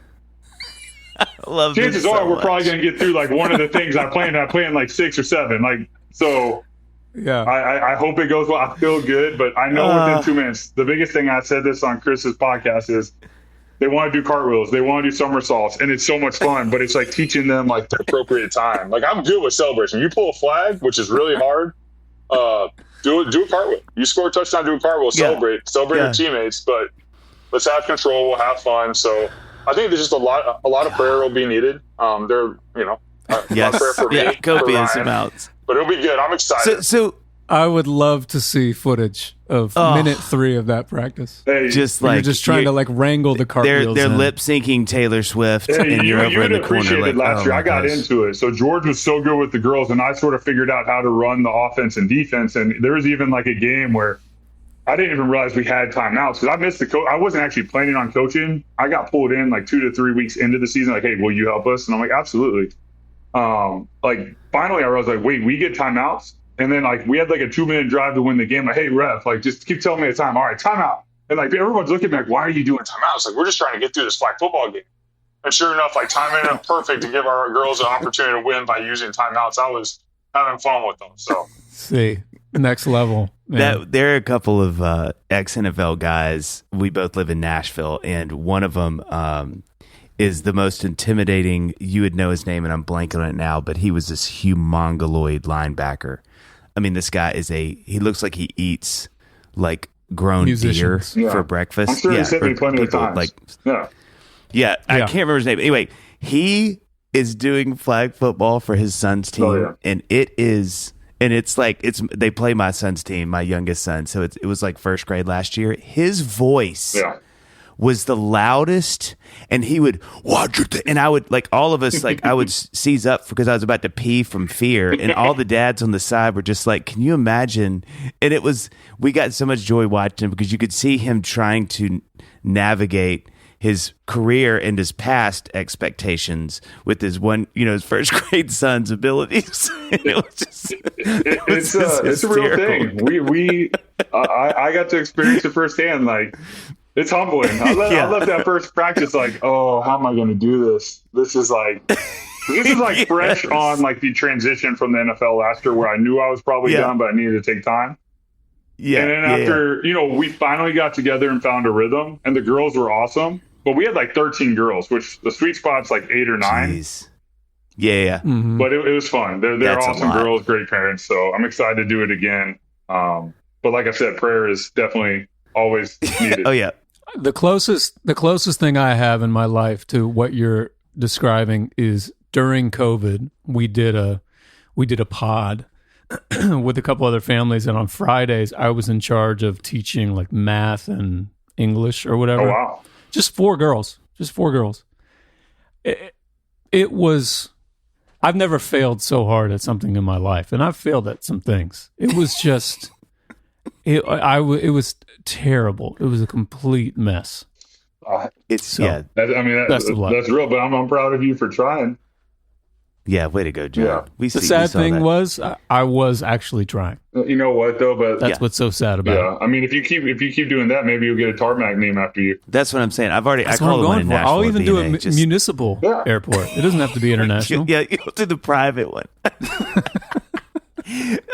S2: Chances are we're probably going to get through like one of the things I planned. I planned like 6 or 7, like so.
S3: Yeah,
S2: I hope it goes well. I feel good, but I know within 2 minutes, the biggest thing I said this on Chris's podcast is they want to do cartwheels, they want to do somersaults, and it's so much fun. But it's like teaching them like the appropriate time. Like I'm good with celebration. You pull a flag, which is really hard. Do a cartwheel. You score a touchdown, do a cartwheel, celebrate your teammates, but let's have control. We'll have fun. So I think there's just a lot of prayer will be needed. A lot of prayer for me,
S1: copious amounts.
S2: But it'll be good. I'm excited.
S3: So I would love to see footage of minute 3 of that practice.
S2: Hey,
S3: you're just trying to like wrangle the cartwheels.
S1: They're lip syncing Taylor Swift, and you're over in the corner. Like,
S2: last year, I got into it. So George was so good with the girls, and I sort of figured out how to run the offense and defense. And there was even like a game where I didn't even realize we had timeouts because I missed the coach. I wasn't actually planning on coaching. I got pulled in like 2 to 3 weeks into the season. Like, hey, will you help us? And I'm like, absolutely. Like finally, I was like, wait, we get timeouts. And then like we had like a 2-minute drive to win the game. Like, hey ref, like just keep telling me the time. All right, timeout. And like everyone's looking at me like, why are you doing timeouts? Like we're just trying to get through this flag football game. And sure enough, like timing it perfect to give our girls an opportunity to win by using timeouts. I was having fun with them. So
S3: see, next level.
S1: There are a couple of ex-NFL guys. We both live in Nashville, and one of them is the most intimidating. You would know his name, and I'm blanking on it now, but he was this humongoloid linebacker. I mean, this guy he looks like he eats like grown deer for breakfast.
S2: I'm sure he's hit me plenty of times.
S1: Like, I can't remember his name. But anyway, he is doing flag football for his son's team, and they play my son's team, my youngest son. So it was like first grade last year. His voice was the loudest, and he would watch it, and I would like all of us like I would seize up because I was about to pee from fear, and all the dads on the side were just like, "Can you imagine?" And we got so much joy watching him because you could see him trying to navigate his career and his past expectations with his his first grade son's abilities.
S2: It's a real thing. I got to experience it firsthand. Like. It's humbling. I left that first practice like, oh, how am I going to do this? This is like fresh on like the transition from the NFL last year where I knew I was probably done, but I needed to take time. Yeah. And then after, we finally got together and found a rhythm, and the girls were awesome. But we had like 13 girls, which the sweet spot's like 8 or 9.
S1: Jeez. Yeah.
S2: Mm-hmm. But it was fun. They're awesome girls, great parents. So I'm excited to do it again. But like I said, prayer is definitely always needed.
S1: Oh yeah.
S3: The closest thing I have in my life to what you're describing is during COVID, we did a pod with a couple other families, and on Fridays I was in charge of teaching like math and English or whatever.
S2: Oh wow.
S3: Just 4 girls. It was I've never failed so hard at something in my life, and I've failed at some things. It was just it was terrible. It was a complete mess.
S2: That's real, but I'm proud of you for trying.
S1: Yeah, way to go, John. Yeah.
S3: The sad thing was I was actually trying.
S2: You know what though? But
S3: that's what's so sad about it.
S2: Yeah, I mean, if you keep doing that, maybe you'll get a tarmac name after you.
S1: That's what I'm saying. I called
S3: one in
S1: Nashville.
S3: I'll even do a municipal airport. It doesn't have to be international.
S1: Yeah, you'll do the private one.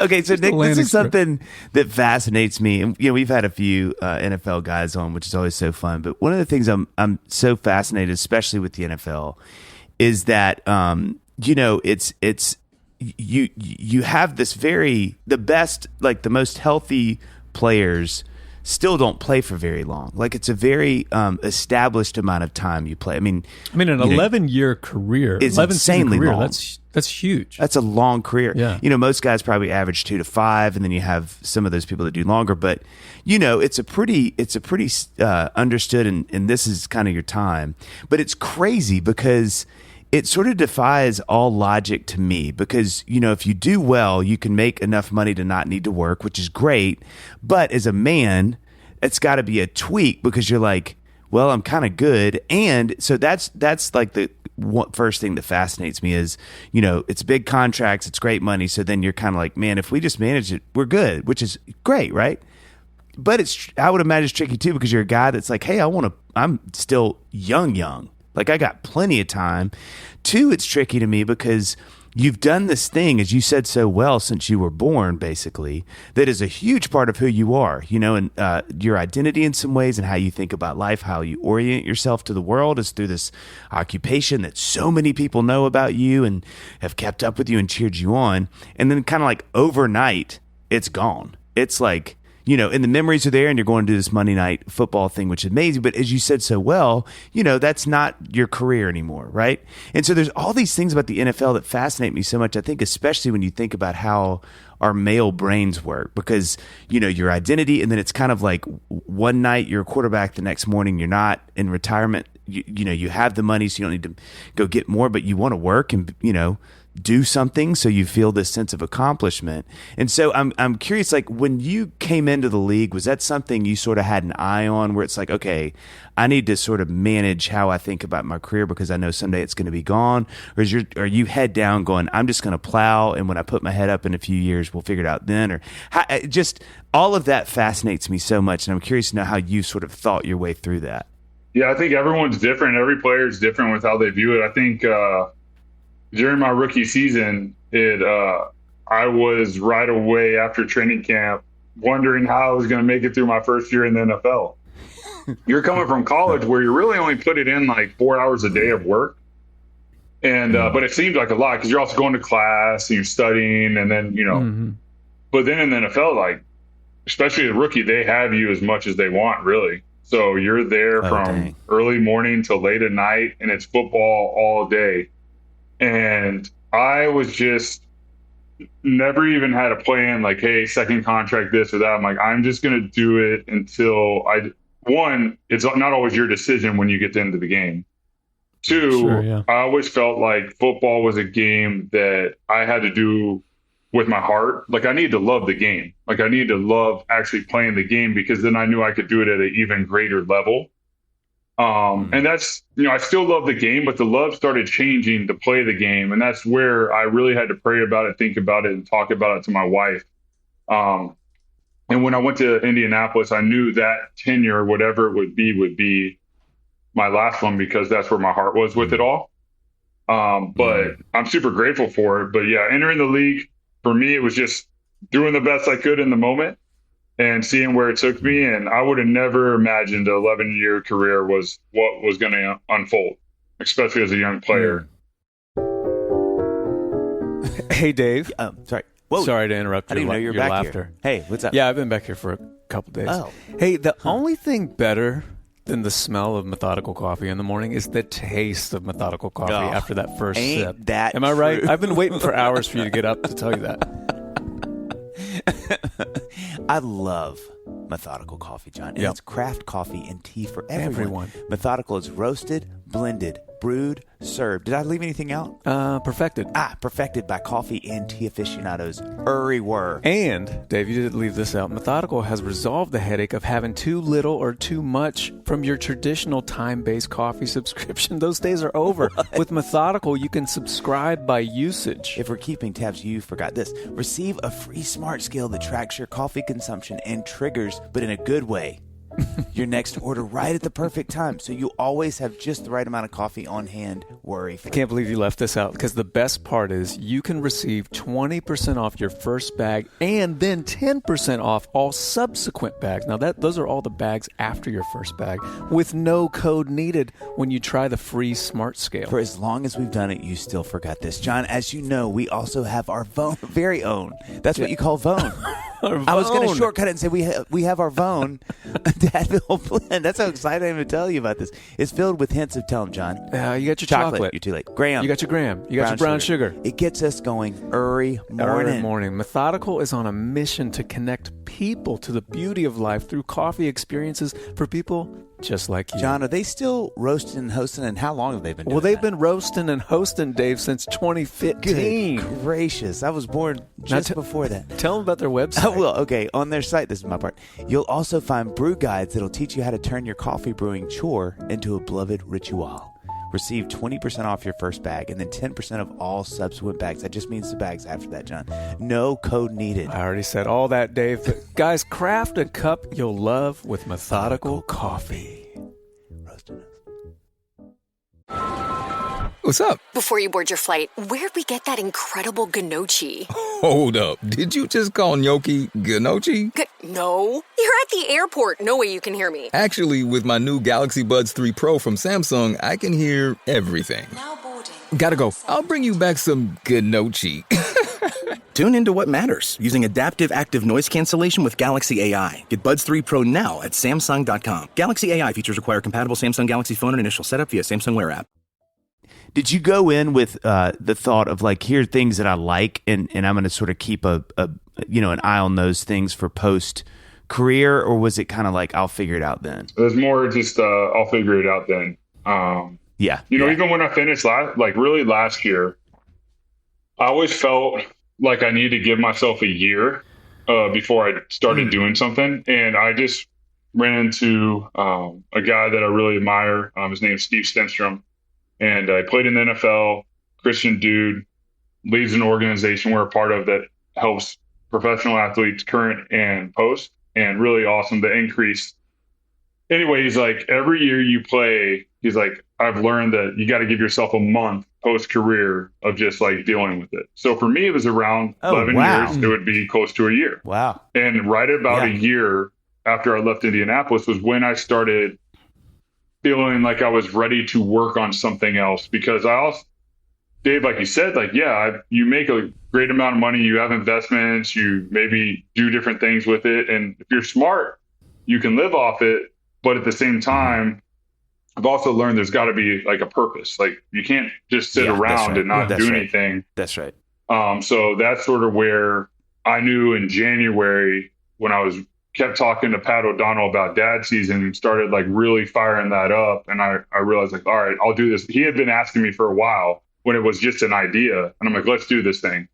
S1: Okay, so Nick, this is something that fascinates me. And we've had a few NFL guys on, which is always so fun. But one of the things I'm so fascinated, especially with the NFL, is that it's you have this the best, like the most healthy players still don't play for very long. Like it's a very established amount of time you play. I mean
S3: an 11-year career
S1: is insanely long.
S3: That's huge.
S1: That's a long career.
S3: Yeah.
S1: Most guys probably average 2 to 5, and then you have some of those people that do longer. But it's a pretty understood, and this is kind of your time. But it's crazy because it sort of defies all logic to me because, if you do well, you can make enough money to not need to work, which is great. But as a man, it's got to be a tweak because you're like, well, I'm kind of good. And so that's like the first thing that fascinates me is, you know, it's big contracts, it's great money. So then you're kind of like, man, if we just manage it, we're good, which is great, right? But I would imagine it's tricky too, because you're a guy that's like, hey, I'm still young. Like, I got plenty of time. Two, it's tricky to me because you've done this thing, as you said so well, since you were born, basically, that is a huge part of who you are, you know, and your identity in some ways, and how you think about life, how you orient yourself to the world is through this occupation that so many people know about you and have kept up with you and cheered you on. And then kind of like overnight, it's gone. It's like, you know, and the memories are there, and you're going to do this Monday night football thing, which is amazing. But as you said so well, you know, that's not your career anymore, right? And so there's all these things about the NFL that fascinate me so much, I think, especially when you think about how our male brains work, because, you know, your identity, and then it's kind of like one night you're a quarterback, the next morning you're not. In retirement, you know, you have the money, so you don't need to go get more, but you want to work and, you know, do something, so you feel this sense of accomplishment. And so I'm curious, like, when you came into the league, was that something you sort of had an eye on, where it's like, okay, I need to sort of manage how I think about my career because I know someday it's going to be gone? Or are you head down going, I'm just going to plow, and when I put my head up in a few years, we'll figure it out then? Or just all of that fascinates me so much, and I'm curious to know how you sort of thought your way through that.
S2: Yeah, I think everyone's different. Every player is different with how they view it. I think during my rookie season, I was right away after training camp wondering how I was going to make it through my first year in the NFL. You're coming from college where you really only put it in like 4 hours a day of work. And but it seemed like a lot because you're also going to class and you're studying, and then, you know, but then in the NFL, like, especially the rookie, they have you as much as they want, really. So you're there from early morning till late at night, and it's football all day. And I was just never even had a plan like, hey, second contract, this or that. I'm like, I'm just going to do it until it's not always your decision when you get to the end of the game. Two, I always felt like football was a game that I had to do with my heart. Like, I needed to love the game. Like, I needed to love actually playing the game, because then I knew I could do it at an even greater level. And that's, you know, I still love the game, but the love started changing to play the game. And that's where I really had to pray about it, think about it, and talk about it to my wife. And when I went to Indianapolis, I knew that tenure, whatever it would be my last one, because that's where my heart was with it all. But I'm super grateful for it. But yeah, entering the league, for me, it was just doing the best I could in the moment and seeing where it took me. And I would have never imagined an 11-year career was what was going to unfold, especially as a young player.
S3: Hey, Dave.
S1: Sorry. Whoa.
S3: Sorry to interrupt
S1: I didn't know you were
S3: your
S1: back
S3: laughter.
S1: Here. Hey, what's up?
S3: Yeah, I've been back here for a couple days.
S1: Oh.
S3: Hey, the only thing better than the smell of methodical coffee in the morning is the taste of methodical coffee after that first sip.
S1: That
S3: Am I right?
S1: true?
S3: I've been waiting for hours for you to get up to tell you that.
S1: I love Methodical coffee, John. And it's craft coffee and tea for everyone. Methodical is roasted, blended, brewed, served. Did I leave anything out?
S3: Perfected.
S1: Perfected by coffee and tea aficionados. Were.
S3: And, Dave, you didn't leave this out. Methodical has resolved the headache of having too little or too much from your traditional time-based coffee subscription. Those days are over. With Methodical, you can subscribe by usage.
S1: If we're keeping tabs, you forgot this. Receive a free smart scale that tracks your coffee consumption and triggers, but in a good way, your next order right at the perfect time, so you always have just the right amount of coffee on hand, worry-free.
S3: I can't believe you left this out, because the best part is you can receive 20% off your first bag and then 10% off all subsequent bags. Now, those are all the bags after your first bag, with no code needed when you try the free Smart Scale.
S1: For as long as we've done it, you still forgot this. John, as you know, we also have our very own. That's what you call Vone. I was going to shortcut it and say we have our Vone Dadville blend. That's how excited I am to tell you about this. It's filled with hints of, tell them, John.
S3: You got your chocolate.
S1: You're too late. Graham.
S3: You got your graham. You got your brown sugar.
S1: It gets us going early morning.
S3: Methodical is on a mission to connect people to the beauty of life through coffee experiences for people just like you.
S1: John, are they still roasting and hosting, and how long have they been doing
S3: Well, they've
S1: that?
S3: been roasting and hosting, Dave, since 2015.
S1: Good gracious. I was born just before that.
S3: Tell them about their website.
S1: Oh, well, okay. On their site, this is my part. You'll also find brew guides that'll teach you how to turn your coffee brewing chore into a beloved ritual. Receive 20% off your first bag and then 10% of all subsequent bags. That just means the bags after that, John. No code needed.
S3: I already said all that, Dave. But guys, craft a cup you'll love with methodical coffee.
S1: Roasting.
S6: What's up?
S7: Before you board your flight, where'd we get that incredible gnocchi?
S6: Hold up. Did you just call gnocchi gnocchi?
S7: No. You're at the airport. No way you can hear me.
S6: Actually, with my new Galaxy Buds 3 Pro from Samsung, I can hear everything.
S7: Now boarding.
S6: Gotta go. I'll bring you back some gnocchi.
S8: Tune into what matters using adaptive active noise cancellation with Galaxy AI. Get Buds 3 Pro now at Samsung.com. Galaxy AI features require compatible Samsung Galaxy phone and initial setup via Samsung Wear app.
S1: Did you go in with the thought of like, here are things that I like, and I'm going to sort of keep an eye on those things for post career, or was it kind of like, I'll figure it out then?
S2: It was more just I'll figure it out then. Even when I finished last year, I always felt like I needed to give myself a year before I started doing something. And I just ran into a guy that I really admire. His name is Steve Stenstrom. And I played in the NFL, Christian dude, leads an organization we're a part of that helps professional athletes current and post, and really awesome to increase. Anyway, he's like, every year you play, he's like, I've learned that you got to give yourself a month post-career of just like dealing with it. So for me, it was around 11 years. It would be close to a year.
S1: Wow.
S2: And right about a year after I left Indianapolis was when I started feeling like I was ready to work on something else, because I also, Dave, like you said, you make a great amount of money, you have investments, you maybe do different things with it. And if you're smart, you can live off it. But at the same time, I've also learned there's got to be like a purpose. Like you can't just sit around and not do anything.
S1: That's right.
S2: So that's sort of where I knew in January when I kept talking to Pat O'Donnell about dad season and started like really firing that up. And I realized like, all right, I'll do this. He had been asking me for a while when it was just an idea. And I'm like, let's do this thing.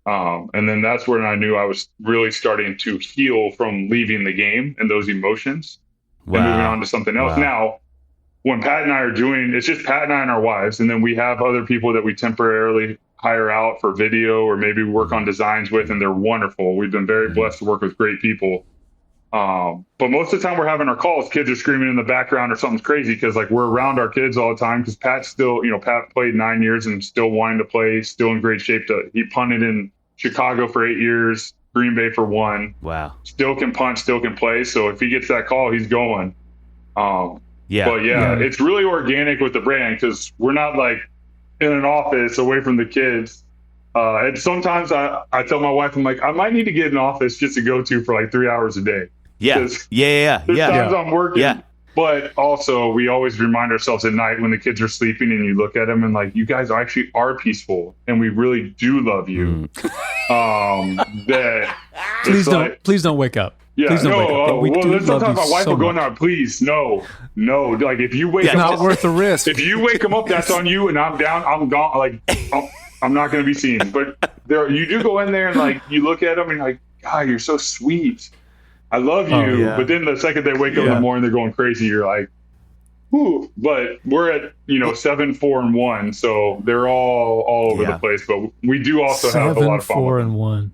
S2: And then that's when I knew I was really starting to heal from leaving the game and those emotions and moving on to something else. Now, when Pat and I are doing, it's just Pat and I and our wives. And then we have other people that we temporarily hire out for video or maybe work on designs with, and they're wonderful. We've been very blessed to work with great people. But most of the time we're having our calls, kids are screaming in the background or something's crazy because like we're around our kids all the time, because Pat's still, Pat played 9 years and still wanting to play, still in great shape. He punted in Chicago for 8 years, Green Bay for 1.
S1: Wow.
S2: Still can punt, still can play. So if he gets that call, he's going. It's really organic with the brand because we're not like in an office away from the kids. And sometimes I tell my wife, I'm like, I might need to get an office just to go to for like 3 hours a day. There's times I'm working, but also we always remind ourselves at night when the kids are sleeping and you look at them and like, you guys actually are peaceful and we really do love you.
S9: Please don't wake up.
S2: Yeah,
S9: please don't wake up.
S2: Let's not talk about wife or going out. Please, no. Like if you wake
S9: up, not worth the risk.
S2: If you wake them up, that's on you, and I'm down. I'm gone. Like I'm not going to be seen. But you do go in there and like you look at them and you're like, God, you're so sweet. I love you. But then the second they wake up in the morning, they're going crazy. You're like, ooh. But we're at 7, 4, and 1, so they're all over the place. But we do also have a lot of fun.
S9: 7, 4, and 1.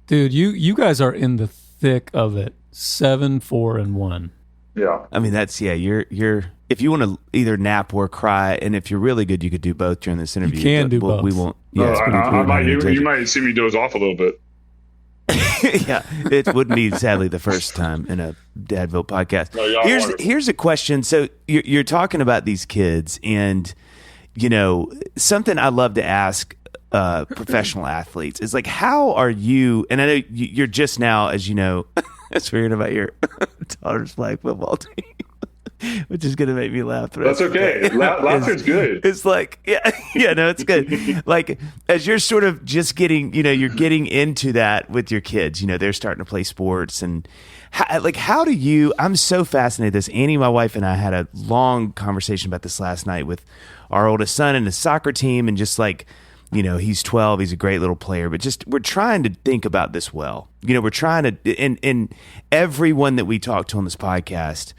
S9: Dude, you guys are in the thick of it. 7, 4, and 1.
S2: Yeah.
S1: I mean, that's you're if you want to either nap or cry, and if you're really good, you could do both during this interview.
S9: You can do both.
S1: We won't.
S2: You might see me doze off a little bit.
S1: Yeah, it wouldn't be sadly the first time in a Dadville podcast. No, here's a question. So you're talking about these kids, and something I love to ask professional athletes is like, how are you? And I know you're just now, as you know, as we're hearing about your daughter's flag football team. which is going to make me laugh.
S2: That's okay. Laughter's good.
S1: It's like, no, it's good. Like, as you're sort of just getting, you're getting into that with your kids, they're starting to play sports. And how do you, I'm so fascinated with this. Annie, my wife, and I had a long conversation about this last night with our oldest son and his soccer team, and just like, he's 12, he's a great little player, but just, we're trying to think about this well. We're trying to, and everyone that we talk to on this podcast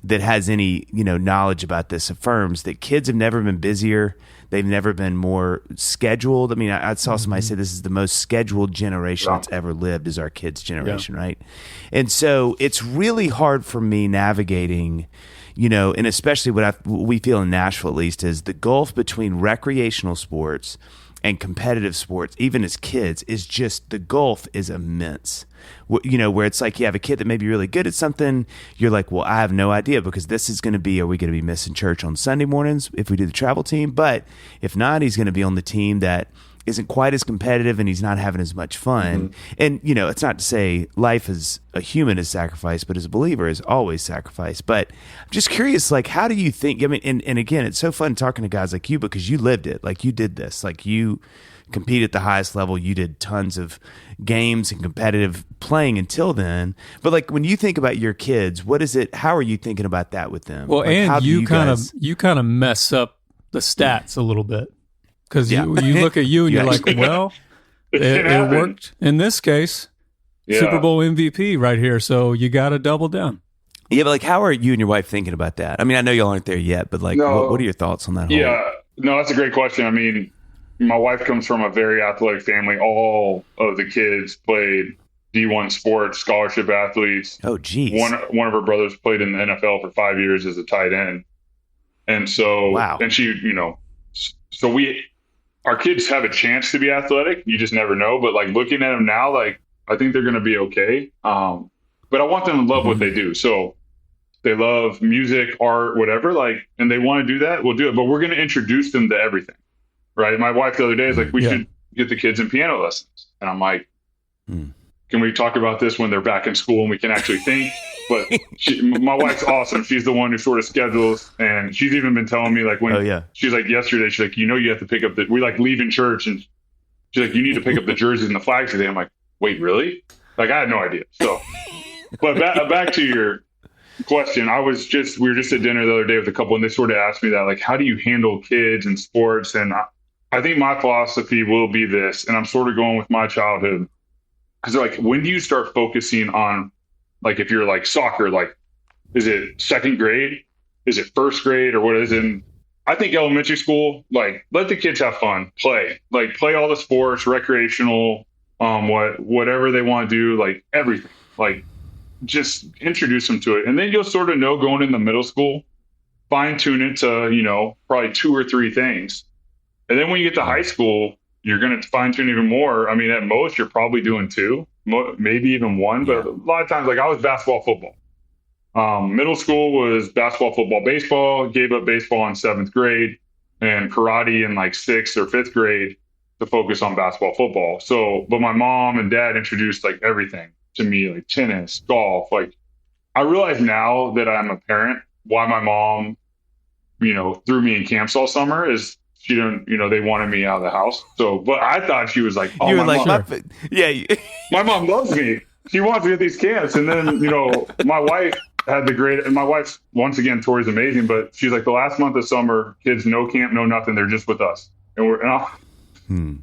S1: that has any, knowledge about this affirms that kids have never been busier. They've never been more scheduled. I mean, I saw somebody say this is the most scheduled generation that's ever lived is our kids' generation, right? And so it's really hard for me navigating, and especially what we feel in Nashville, at least, is the gulf between recreational sports and competitive sports, even as kids, is just, the gulf is immense. Where it's like you have a kid that may be really good at something, you're like, well, I have no idea, because this is going to be, are we going to be missing church on Sunday mornings if we do the travel team? But if not, he's going to be on the team that isn't quite as competitive and he's not having as much fun. And, it's not to say life as a human is sacrifice, but as a believer is always sacrifice. But I'm just curious, like, how do you think, I mean, and again, it's so fun talking to guys like you because you lived it, like you did this, like you compete at the highest level, you did tons of games and competitive playing until then. But like, when you think about your kids, how are you thinking about that with them?
S9: Well,
S1: like,
S9: and you kind of mess up the stats a little bit. Because you look at you and you're like, well, it worked in this case. Super Bowl MVP right here, so you got to double down.
S1: Yeah, but like, how are you and your wife thinking about that? I mean, I know y'all aren't there yet, but like, what are your thoughts on that whole?
S2: Yeah, no, that's a great question. I mean, my wife comes from a very athletic family. All of the kids played D1 sports, scholarship athletes.
S1: Oh, geez.
S2: One of her brothers played in the NFL for 5 years as a tight end. And so, and she, our kids have a chance to be athletic. You just never know. But like, looking at them now, like, I think they're going to be okay. But I want them to love what they do. So they love music, art, whatever, like, and they want to do that, we'll do it. But we're going to introduce them to everything, right? My wife the other day is like, we should get the kids in piano lessons. And I'm like, can we talk about this when they're back in school and we can actually think? But my wife's awesome. She's the one who sort of schedules, and she's even been telling me, like, when she's like, yesterday, she's like, you have to pick up we like leaving church, and she's like, you need to pick up the jerseys and the flags today. I'm like, wait, really? Like, I had no idea. So, but back to your question, we were just at dinner the other day with a couple, and they sort of asked me that, like, how do you handle kids and sports? And I think my philosophy will be this, and I'm sort of going with my childhood, because they're like, when do you start focusing on, like, if you're like soccer, like, is it second grade? Is it first grade, or what is it? And I think elementary school, like, let the kids have fun, play all the sports, recreational, whatever they want to do, like everything, like, just introduce them to it. And then you'll sort of know going into middle school, fine tune it to, probably 2 or 3 things. And then when you get to high school, you're going to fine tune even more. I mean, at most, you're probably doing 2, maybe even 1. But a lot of times, like, I was basketball, football. Middle school was basketball, football, baseball. Gave up baseball in 7th grade, and karate in like 6th or 5th grade to focus on basketball, football. So, but my mom and dad introduced like everything to me, like tennis, golf. Like, I realize now that I'm a parent why my mom, threw me in camps all summer is she didn't, they wanted me out of the house. So, but I thought she was like, oh, my mom loves me. She wants me at these camps. And then, my wife had and my wife, once again, Tori's amazing, but she's like, the last month of summer, kids, no camp, no nothing. They're just with us. And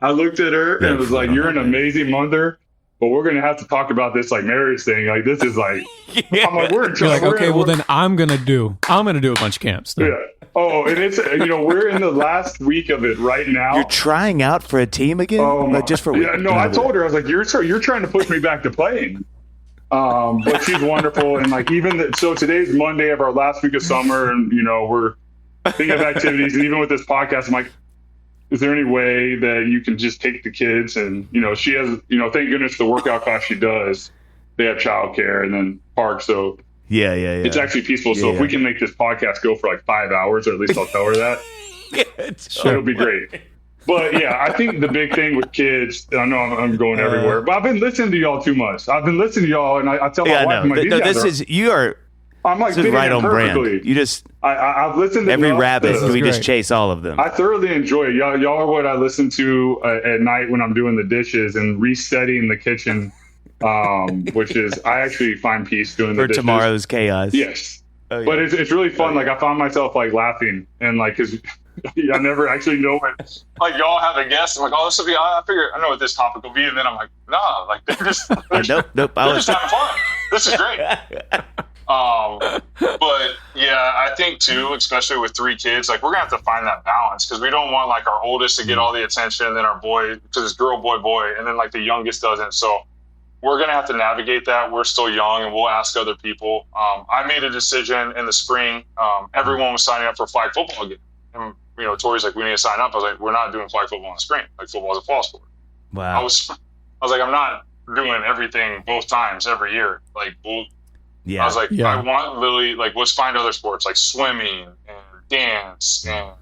S2: I looked at her and was like, you're an amazing mother, but we're going to have to talk about this like marriage thing. Like, this is like, I'm like, we're in trouble.
S9: Like, okay, well then I'm going to do a bunch of camps then.
S2: Yeah. Oh, and it's, we're in the last week of it right now.
S1: You're trying out for a team again? Just for
S2: I told her, I was like, you're trying to push me back to playing. But she's wonderful. And like, so today's Monday of our last week of summer, and, we're thinking of activities. And even with this podcast, I'm like, is there any way that you can just take the kids? And, she has, thank goodness the workout class she does, they have childcare and then park. So
S1: yeah.
S2: It's actually peaceful. So if we can make this podcast go for like 5 hours, or at least I'll tell her that, it'll be great. But yeah, I think the big thing with kids, I know I'm going everywhere, but I've been listening to y'all too much. I've been listening to y'all, and I tell my wife, I'm like, I'm like
S1: this is right on
S2: perfectly.
S1: brand. You just
S2: I've listened to
S1: every rabbit. We
S9: great.
S1: just chase all of them.
S2: I thoroughly enjoy it. Y'all are what I listen to at night when I'm doing the dishes and resetting the kitchen, which is I actually find peace doing the
S1: for
S2: dishes.
S1: tomorrow's chaos.
S2: Yes,
S1: oh, yeah.
S2: But it's really fun. Like I found myself like laughing and like because I never actually know what like y'all have a guess. I'm like, oh, this will be. I figure I know what this topic will be, and then I'm like, nah, like they're just
S1: nope.
S2: They're just having fun. This is great. But yeah, I think too, especially with 3 kids, like we're gonna have to find that balance because we don't want like our oldest to get all the attention and then our boy, because it's girl, boy, and then like the youngest doesn't. So we're gonna have to navigate that. We're still young, and we'll ask other people. I made a decision in the spring. Everyone was signing up for flag football again, and Tori's like, we need to sign up. I was like, we're not doing flag football in the spring. Like football is a fall sport.
S1: Wow.
S2: I was like, I'm not doing everything both times every year. Like
S1: yeah.
S2: I was like, I want Lily, like, let's find other sports like swimming and dance and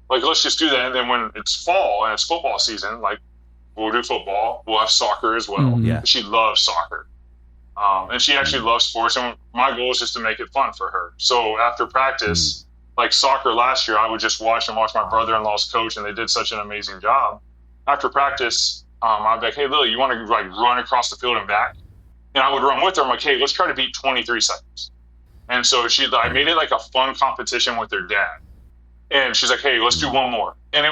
S2: like, let's just do that. And then when it's fall and it's football season, like we'll do football. We'll have soccer as well.
S9: Mm-hmm.
S1: Yeah.
S2: She loves soccer. And she actually loves sports. And my goal is just to make it fun for her. So after practice, like soccer last year, I would just watch my brother-in-law's coach, and they did such an amazing job. After practice, I'd be like, hey, Lily, you want to like run across the field and back? And I would run with her. I'm like, hey, let's try to beat 23 seconds. And so I made it like a fun competition with her dad. And she's like, hey, let's do one more. And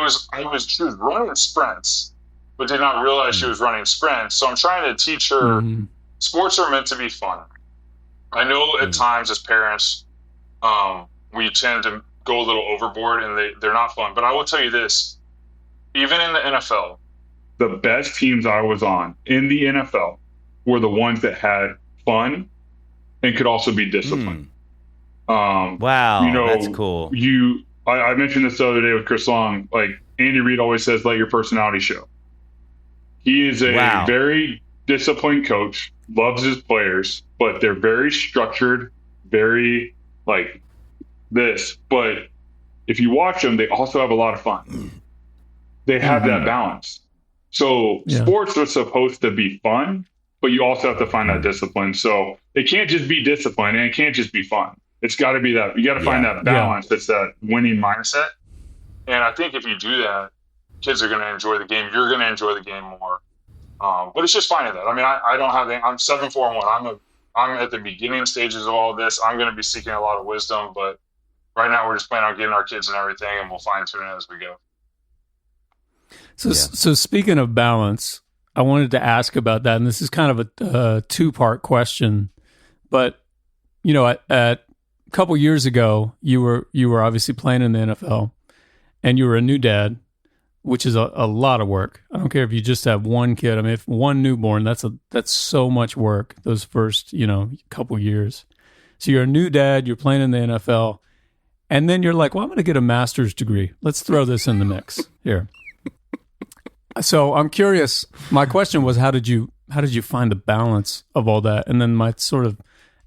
S2: she was running sprints, but did not realize she was running sprints. So I'm trying to teach her sports are meant to be fun. I know at times as parents, we tend to go a little overboard and they're not fun. But I will tell you this, even in the NFL, the best teams I was on in the NFL were the ones that had fun and could also be disciplined.
S1: Wow, that's cool.
S2: I mentioned this the other day with Chris Long. Like Andy Reid always says, let your personality show. He is a very disciplined coach, loves his players, but they're very structured, very like this. But if you watch them, they also have a lot of fun. They have that balance. So sports are supposed to be fun, but you also have to find that discipline. So it can't just be discipline and it can't just be fun. It's got to be that. You got to find that balance. That's that winning mindset. And I think if you do that, kids are going to enjoy the game. You're going to enjoy the game more. But it's just finding that. I mean, I don't have I'm 7-4-1. I'm at the beginning stages of all this. I'm going to be seeking a lot of wisdom, but right now we're just planning on getting our kids and everything, and we'll fine tune it as we go.
S9: So speaking of balance, I wanted to ask about that, and this is kind of a 2-part question. But at a couple years ago, you were obviously playing in the NFL, and you were a new dad, which is a lot of work. I don't care if you just have one kid. I mean, if one newborn, that's so much work those first couple years. So you're a new dad, you're playing in the NFL, and then you're like, well, I'm going to get a master's degree. Let's throw this in the mix here. So I'm curious. My question was, how did you find the balance of all that? And then my sort of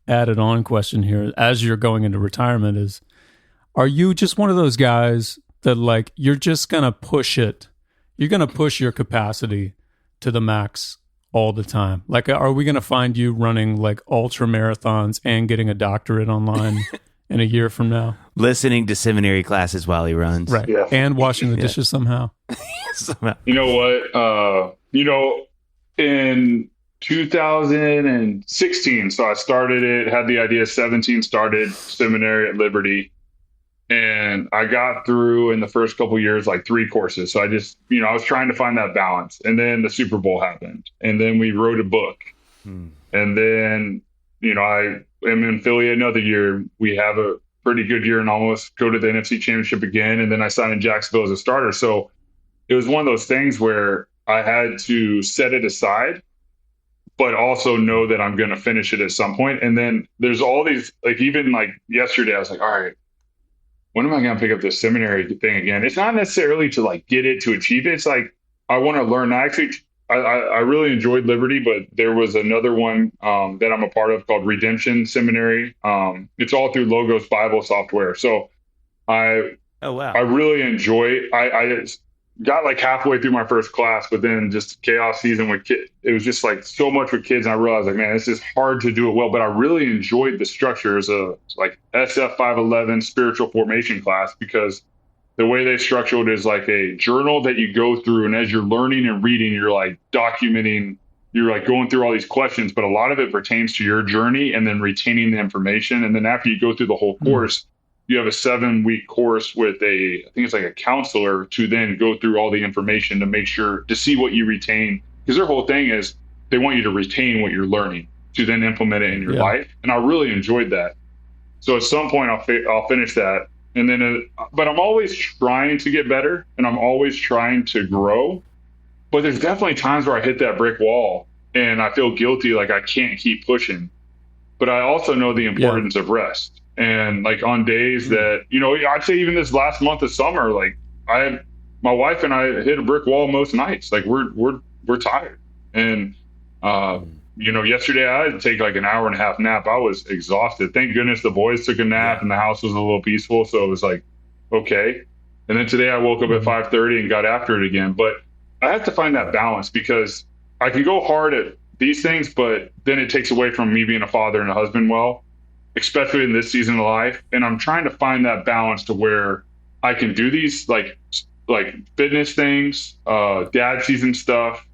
S9: added on question here, as you're going into retirement, is, are you just one of those guys that like you're just gonna push it? You're gonna push your capacity to the max all the time. Like, are we gonna find you running like ultra marathons and getting a doctorate online in a year from now?
S1: Listening to seminary classes while he runs.
S9: Right. Yeah. And washing the dishes somehow.
S2: You know what? In 2016, so I started it, had the idea, 17 started seminary at Liberty. And I got through in the first couple of years, like 3 courses. So I just, I was trying to find that balance. And then the Super Bowl happened. And then we wrote a book. And then, I am in Philly another year. We have a pretty good year and almost go to the NFC Championship again. And then I signed in Jacksonville as a starter. So it was one of those things where I had to set it aside, but also know that I'm going to finish it at some point. And then there's all these, like, even like yesterday, I was like, all right, when am I going to pick up this seminary thing again? It's not necessarily to like get it, to achieve it. It's like, I want to learn. I really enjoyed Liberty, but there was another one that I'm a part of called Redemption Seminary. It's all through Logos Bible software. So I really enjoy, got like halfway through my first class, but then just chaos season with kids. It was just like so much with kids. And I realized like, man, it's just hard to do it well, but I really enjoyed the structure as a like SF 511 spiritual formation class, because the way they structured it is like a journal that you go through. And as you're learning and reading, you're like documenting, you're like going through all these questions, but a lot of it pertains to your journey and then retaining the information. And then after you go through the whole course, you have a 7-week course with I think it's like a counselor to then go through all the information to make sure to see what you retain. Because their whole thing is they want you to retain what you're learning to then implement it in your life. And I really enjoyed that. So at some point I'll finish that. And then, but I'm always trying to get better and I'm always trying to grow. But there's definitely times where I hit that brick wall and I feel guilty, like I can't keep pushing. But I also know the importance of rest. And like on days that, you know, I'd say even this last month of summer, like my wife and I hit a brick wall most nights. Like we're tired. And, you know, yesterday I had to take like an hour and a half nap. I was exhausted. Thank goodness the boys took a nap and the house was a little peaceful. So it was like, okay. And then today I woke up at 5:30 and got after it again. But I have to find that balance, because I can go hard at these things, but then it takes away from me being a father and a husband well, especially in this season of life. And I'm trying to find that balance to where I can do these like fitness things, dad season stuff.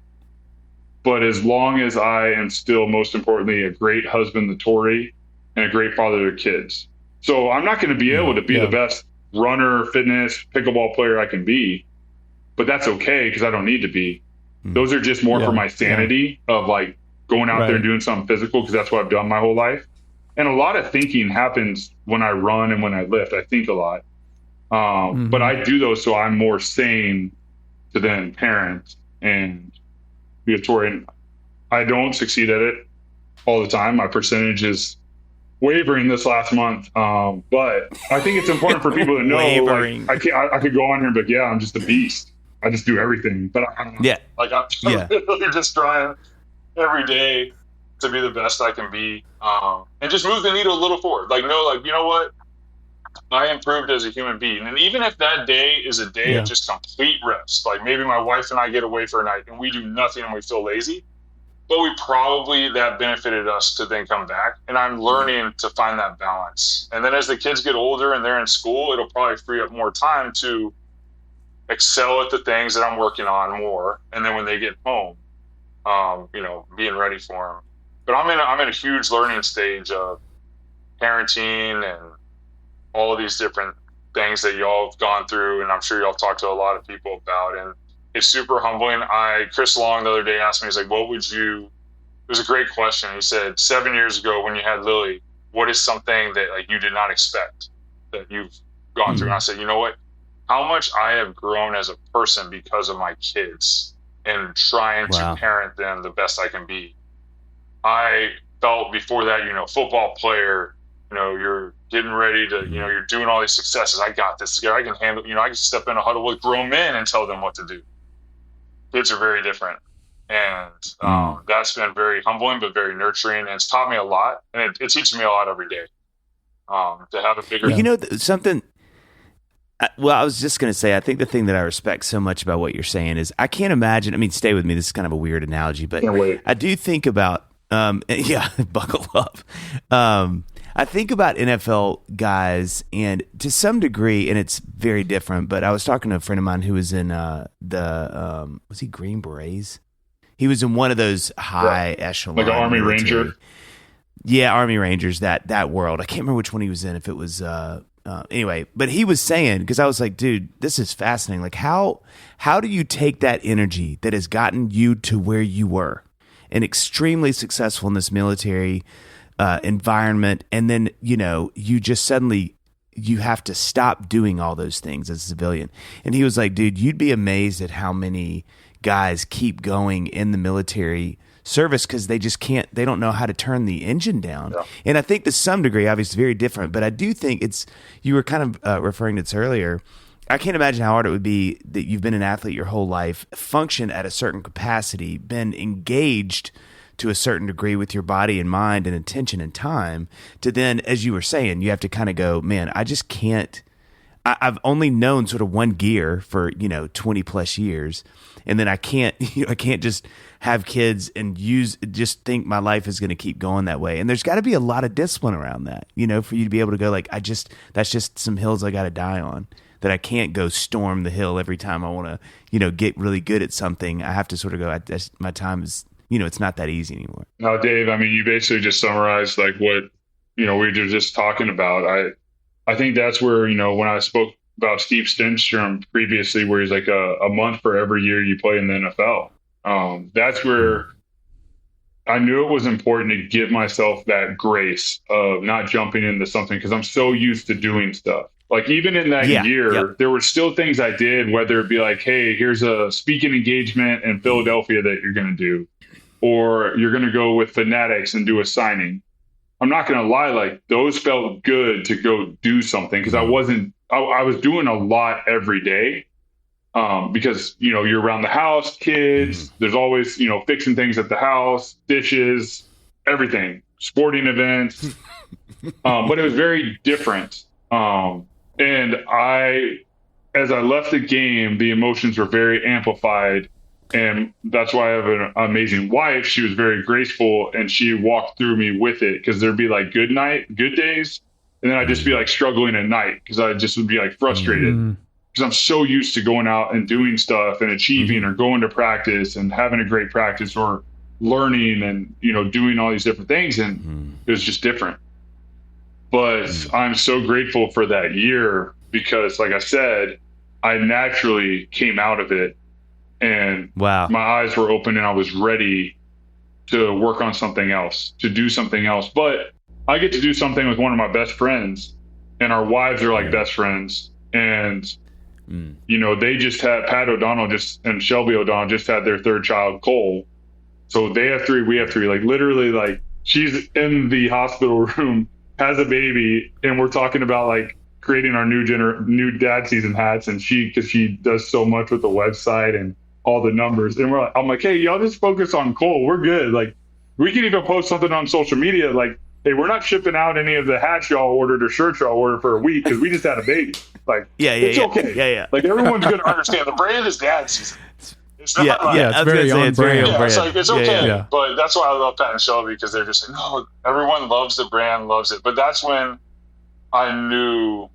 S2: But as long as I am still, most importantly, a great husband to Tori and a great father to kids. So I'm not going to be able to be the best runner, fitness, pickleball player I can be, but that's okay because I don't need to be. Those are just more for my sanity of like going out there and doing something physical, because that's what I've done my whole life. And a lot of thinking happens when I run and when I lift. I think a lot. But I do those so I'm more sane to then parent and be a Tori. And I don't succeed at it all the time. My percentage is wavering this last month. But I think it's important for people to know, like, I could go on here and be like, yeah, I'm just a beast. I just do everything. But I'm really just trying every day to be the best I can be, and just move the needle a little forward. Like, no, like, you know what? I improved as a human being. And even if that day is a day of just complete rest, like maybe my wife and I get away for a night and we do nothing and we feel lazy, but that benefited us to then come back. And I'm learning to find that balance. And then as the kids get older and they're in school, it'll probably free up more time to excel at the things that I'm working on more. And then when they get home, you know, being ready for them. But I'm in a huge learning stage of parenting and all of these different things that y'all have gone through, and I'm sure y'all talked to a lot of people about, and it's super humbling. Chris Long the other day asked me, he's like, it was a great question. He said, 7 years ago when you had Lily, what is something that like you did not expect that you've gone through? And I said, you know what, how much I have grown as a person because of my kids and trying to parent them the best I can be. I felt before that, you know, football player, you know, you're getting ready to, you know, you're doing all these successes. I got this together. I can handle, you know, I can step in a huddle with grown men and tell them what to do. Kids are very different. And that's been very humbling, but very nurturing. And it's taught me a lot. And it teaches me a lot every day to have a bigger...
S1: You know, something... Well, I was just going to say, I think the thing that I respect so much about what you're saying is I can't imagine... I mean, stay with me. This is kind of a weird analogy, but I do think about... buckle up. I think about NFL guys, and to some degree, and it's very different, but I was talking to a friend of mine who was in was he Green Berets? He was in one of those high echelon.
S2: Like an Army Ranger?
S1: Yeah, Army Rangers, that world. I can't remember which one he was in, if it was... anyway, but he was saying, because I was like, dude, this is fascinating. Like, how do you take that energy that has gotten you to where you were and extremely successful in this military environment, and then, you know, you just suddenly you have to stop doing all those things as a civilian? And he was like, dude, you'd be amazed at how many guys keep going in the military service because they just can't, they don't know how to turn the engine down. Yeah. And I think to some degree, obviously very different, but I do think it's, you were kind of referring to this earlier. I can't imagine how hard it would be that you've been an athlete your whole life, function at a certain capacity, been engaged to a certain degree with your body and mind and attention and time, to then, as you were saying, you have to kind of go, man, I just can't, I've only known sort of one gear for 20 plus years, and then I can't just have kids and just think my life is going to keep going that way. And there's got to be a lot of discipline around that, for you to be able to go like, that's just some hills I got to die on. That I can't go storm the hill every time I want to, get really good at something. I have to sort of go, my time is, it's not that easy anymore.
S2: No, Dave, I mean, you basically just summarized like what, we were just talking about. I think that's where, when I spoke about Steve Stenstrom previously, where he's like a month for every year you play in the NFL. That's where I knew it was important to give myself that grace of not jumping into something because I'm so used to doing stuff. Like even in that year, there were still things I did, whether it be like, hey, here's a speaking engagement in Philadelphia that you're going to do, or you're going to go with Fanatics and do a signing. I'm not going to lie, like those felt good to go do something because I was doing a lot every day because, you're around the house, kids, there's always, fixing things at the house, dishes, everything, sporting events. But it was very different. And as I left the game, the emotions were very amplified. And that's why I have an amazing wife. She was very graceful and she walked through me with it because there'd be like good days. And then I'd just be like struggling at night because I just would be like frustrated because I'm so used to going out and doing stuff and achieving or going to practice and having a great practice or learning and, doing all these different things. And it was just different. But I'm so grateful for that year because, like I said, I naturally came out of it and my eyes were open and I was ready to work on something else, to do something else. But I get to do something with one of my best friends and our wives are like best friends. And, they just had Pat O'Donnell and Shelby O'Donnell just had their third child, Cole. So they have 3, we have 3, like literally like she's in the hospital room, has a baby, and we're talking about like creating our new dad season hats, and because she does so much with the website and all the numbers, and I'm like, hey, y'all just focus on Cole, we're good. Like we can even post something on social media like, hey, we're not shipping out any of the hats y'all ordered or shirts y'all ordered for a week because we just had a baby. Like it's okay.
S1: Yeah.
S2: Like everyone's gonna understand the brand is dad season. It's not
S9: it's very on brand.
S2: It's like, it's okay. But that's why I love Pat and Shelby because they're just like, no, everyone loves the brand, loves it. But that's when I knew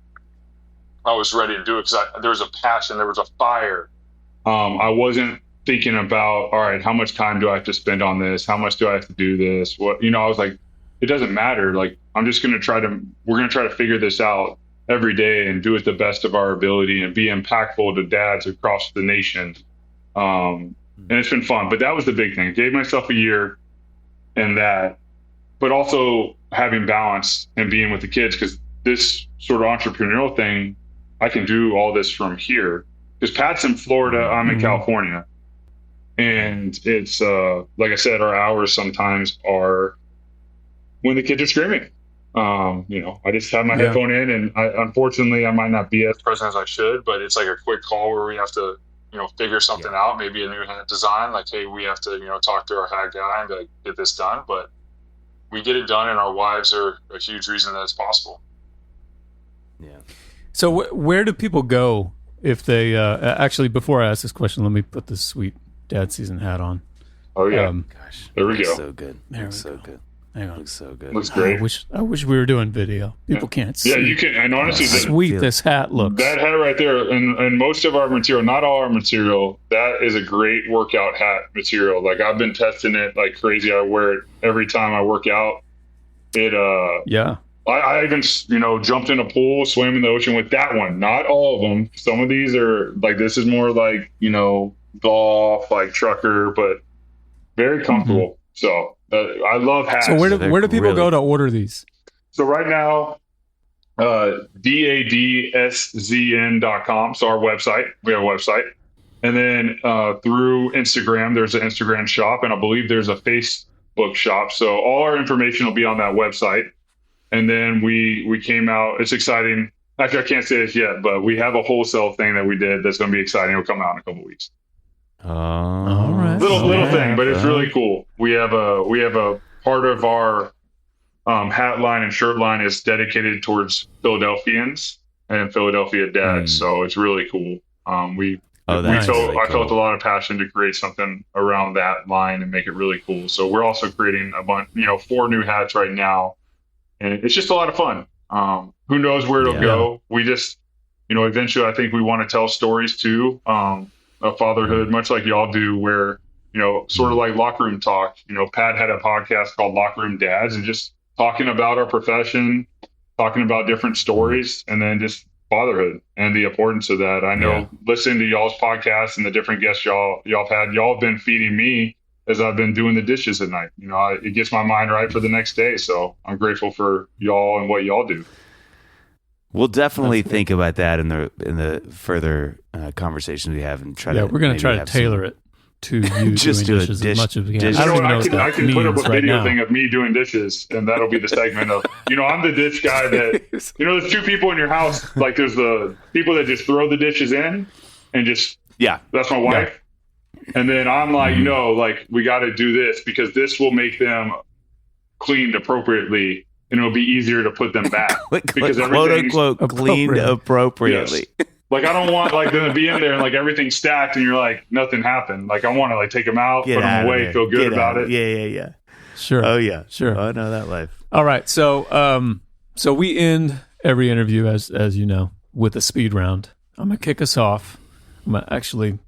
S2: I was ready to do it because there was a passion, there was a fire. I wasn't thinking about, all right, how much time do I have to spend on this? How much do I have to do this? What, I was like, it doesn't matter. Like, we're going to try to figure this out every day and do it the best of our ability and be impactful to dads across the nation. And it's been fun, but that was the big thing. Gave myself a year and that, but also having balance and being with the kids. Cause this sort of entrepreneurial thing, I can do all this from here. Cause Pat's in Florida, I'm in California. And it's, like I said, our hours sometimes are when the kids are screaming. I just have my headphone in and unfortunately I might not be as present as I should, but it's like a quick call where we have to, figure something out, maybe a new hat design, like, hey, we have to, talk to our hat guy and like, get this done. But we get it done and our wives are a huge reason that it's possible.
S1: Yeah.
S9: So where do people go if they, actually, before I ask this question, let me put this sweet dad season hat on.
S2: Oh yeah.
S1: Gosh.
S2: There we go.
S1: So good. Looks so good.
S9: Hang on.
S1: Looks so good.
S2: Looks great.
S9: I wish we were doing video. People can't see.
S2: Yeah, you can. And honestly,
S9: how sweet this hat looks.
S2: That hat right there, and most of our material, not all our material, that is a great workout hat material. Like I've been testing it like crazy. I wear it every time I work out. I even, jumped in a pool, swam in the ocean with that one. Not all of them. Some of these are like, this is more like, golf, like trucker, but very comfortable. So I love hats.
S9: So where do people go to order these?
S2: So right now, DADSZN.com. So our website, we have a website. And then through Instagram, there's an Instagram shop, and I believe there's a Facebook shop. So all our information will be on that website. And then we came out. It's exciting. Actually, I can't say this yet, but we have a wholesale thing that we did that's going to be exciting. It'll come out in a couple of weeks.
S9: All right.
S2: Little thing, but it's really cool. We have a part of our hat line and shirt line is dedicated towards Philadelphians. and Philadelphia dads. So it's really cool. I felt a lot of passion to create something around that line and make it really cool. So we're also creating a bunch, 4 new hats right now, and it's just a lot of fun. Who knows where it'll go? We just, eventually I think we want to tell stories too, of fatherhood, much like y'all do, where, sort of like locker room talk. Pat had a podcast called Locker Room Dads, and just talking about our profession, talking about different stories, and then just fatherhood and the importance of that. I know listening to y'all's podcast and the different guests y'all have been feeding me as I've been doing the dishes at night. It gets my mind right for the next day. So I'm grateful for y'all and what y'all do.
S1: We'll definitely think about that in the further conversations we have, and
S9: we're going to try to tailor it to you
S1: just
S9: doing dishes as much as we can.
S2: I can put up a video thing of me doing dishes, and that'll be the segment of, I'm the dish guy that, there's 2 people in your house. Like there's the people that just throw the dishes in and just, that's my wife. Yeah. And then I'm like, we got to do this because this will make them cleaned appropriately, and it'll be easier to put them back because
S1: quote unquote cleaned appropriately.
S2: Yes. Like, I don't want them to be in there and everything's stacked and you're like, nothing happened. Like, I want to take them out, put them away, feel good about it.
S1: Yeah.
S9: Sure.
S1: Oh yeah.
S9: Sure.
S1: Oh, I know that life.
S9: All right. So we end every interview, as you know, with a speed round. I'm going to kick us off. I'm going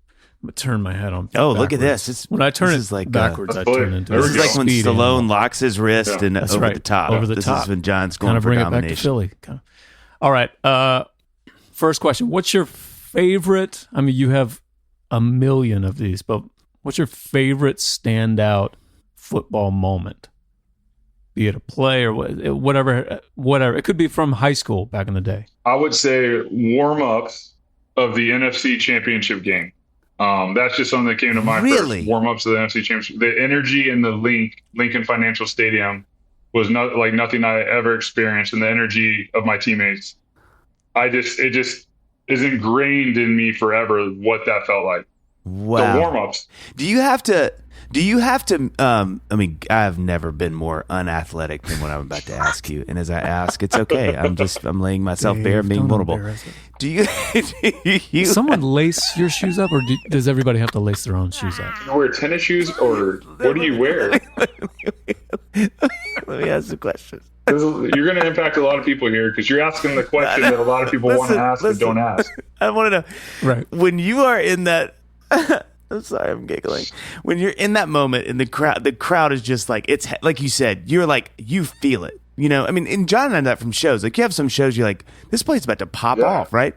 S9: to turn my head on.
S1: Oh, look at this.
S9: When I turn it like backwards, I turn into
S1: this is like when Stallone locks his wrist and
S9: That's
S1: over
S9: right.
S1: the top.
S9: Over the
S1: this
S9: top.
S1: is when John's going
S9: kind
S1: for
S9: bring
S1: domination.
S9: It back to Philly. All right. First question. What's your favorite? I mean, you have a million of these, but what's your favorite standout football moment? Be it a play or whatever. It could be from high school back in the day.
S2: I would say warm-ups of the NFC Championship game. That's just something that came to mind first. Warm-ups of the NFC Championship. The energy in the Lincoln Financial Stadium was like nothing I ever experienced, and the energy of my teammates. It just is ingrained in me forever what that felt like.
S1: Wow.
S2: The warm-ups.
S1: Do you have to I mean, I've never been more unathletic than what I'm about to ask you. And as I ask, it's okay. I'm laying myself bare, being vulnerable. Do you
S9: someone lace your shoes up, or does everybody have to lace their own shoes up?
S2: You wear tennis shoes, or what do you wear?
S1: Let me ask the question.
S2: You're going to impact a lot of people here because you're asking the question that a lot of people want to ask but don't ask.
S1: I want to know.
S9: Right.
S1: When you are in that, I'm sorry, I'm giggling. When you're in that moment in the crowd is just like, it's like you said, you're like, you feel it. I mean, and John and I know that from shows. Like, you have some shows you're like, this play's about to pop off, right?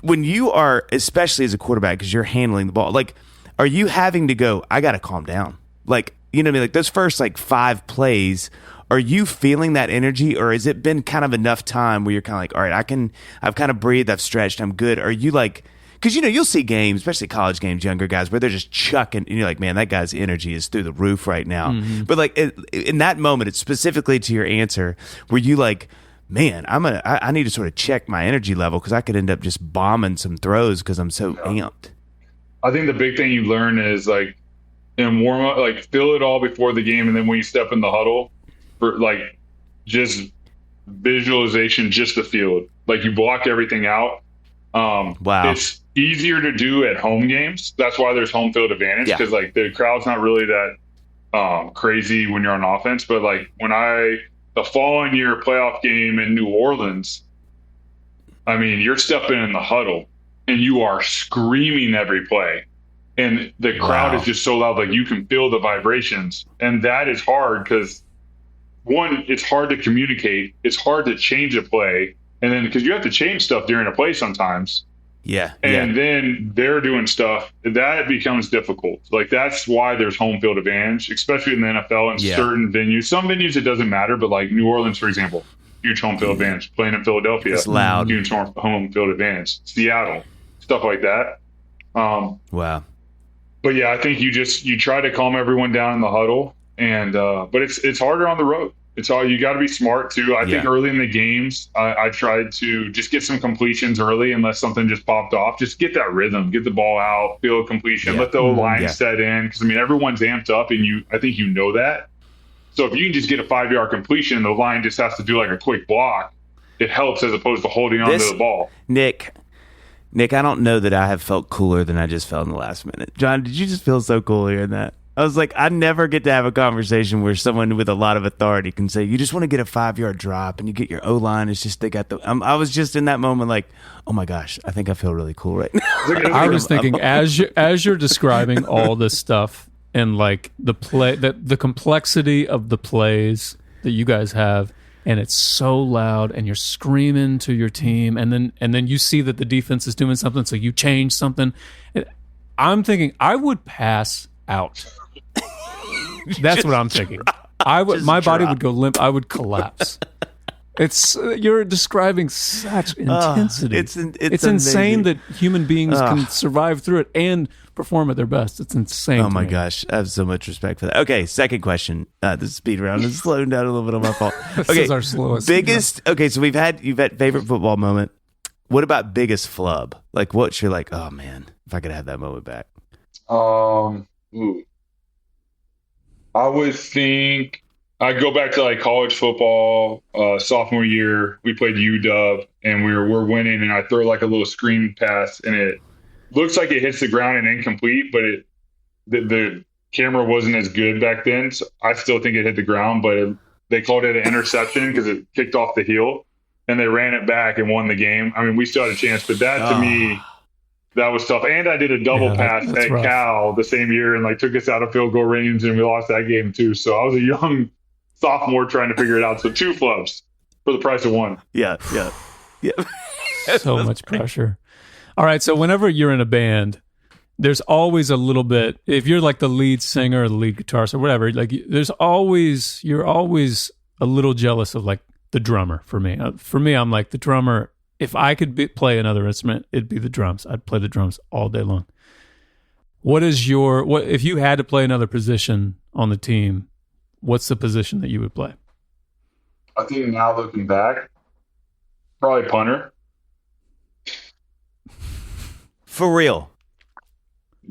S1: When you are, especially as a quarterback, because you're handling the ball, like, are you having to go, I got to calm down? Like, you know what I mean? Like, those first, 5 plays, are you feeling that energy, or has it been kind of enough time where you're kind of like, all right, I've kind of breathed, I've stretched, I'm good? Are you like, because, you'll see games, especially college games, younger guys, where they're just chucking, and you're like, man, that guy's energy is through the roof right now. Mm-hmm. But, like, in that moment, it's specifically to your answer, where you like, man, I need to sort of check my energy level because I could end up just bombing some throws because I'm so amped.
S2: I think the big thing you learn is, like, in warm-up, like, feel it all before the game, and then when you step in the huddle, for like just visualization, just the field, like you block everything out.
S1: Wow.
S2: It's easier to do at home games. That's why there's home field advantage, because like the crowd's not really that crazy when you're on offense. But like the following year playoff game in New Orleans, I mean, you're stepping in the huddle and you are screaming every play, and the crowd is just so loud, like you can feel the vibrations, and that is hard because, one, it's hard to communicate. It's hard to change a play. And then because you have to change stuff during a play sometimes.
S1: Yeah.
S2: And then they're doing stuff that becomes difficult. Like, that's why there's home field advantage, especially in the NFL and certain venues. Some venues, it doesn't matter. But like New Orleans, for example, huge home field advantage. Playing in Philadelphia,
S1: it's loud.
S2: Huge home field advantage. Seattle, stuff like that.
S1: Wow.
S2: But yeah, I think you try to calm everyone down in the huddle. And but it's harder on the road. It's all, you got to be smart too. I think early in the games, I tried to just get some completions early, unless something just popped off. Just get that rhythm, get the ball out, feel a completion, let the line set in. Because I mean, everyone's amped up, and I think that. So if you can just get a 5-yard completion, the line just has to do like a quick block. it helps as opposed to holding on to the ball.
S1: Nick, I don't know that I have felt cooler than I just felt in the last minute. John, did you just feel so cool hearing that? I was like, I never get to have a conversation where someone with a lot of authority can say, you just want to get a 5-yard drop and you get your O-line. It's just they got the. I was just in that moment like, oh my gosh, I think I feel really cool right now.
S9: I was thinking as you're describing all this stuff and like the play, the complexity of the plays that you guys have, and it's so loud and you're screaming to your team, and then you see that the defense is doing something, so you change something. I'm thinking I would pass out. That's what I'm thinking. My body would go limp. I would collapse. You're describing such intensity. It's insane that human beings can survive through it and perform at their best. It's insane.
S1: Oh my gosh, I have so much respect for that. Okay, second question. The speed round is slowing down a little bit on my fault.
S9: This
S1: Okay,
S9: is our slowest.
S1: biggest. Okay, so you've had favorite football moment. What about biggest flub? Like, what's your like? Oh man, if I could have that moment back.
S2: I would think I'd go back to like college football, sophomore year. We played UW and we're winning, and I throw like a little screen pass, and it looks like it hits the ground and incomplete, but the camera wasn't as good back then. So I still think it hit the ground, but they called it an interception because it kicked off the heel, and they ran it back and won the game. I mean, we still had a chance, but that to me, that was tough. And I did a double pass at rough. Cal the same year and like took us out of field goal range, and we lost that game too. So I was a young sophomore trying to figure it out. So 2 flubs for the price of 1.
S1: Yeah.
S9: So much pressure. All right, so whenever you're in a band, there's always a little bit. If you're like the lead singer or the lead guitarist or whatever, like you're always a little jealous of like the drummer. For me, I'm like the drummer. If I could play another instrument, it'd be the drums. I'd play the drums all day long. What if you had to play another position on the team? What's the position that you would play?
S2: I think now looking back, probably punter.
S1: For real.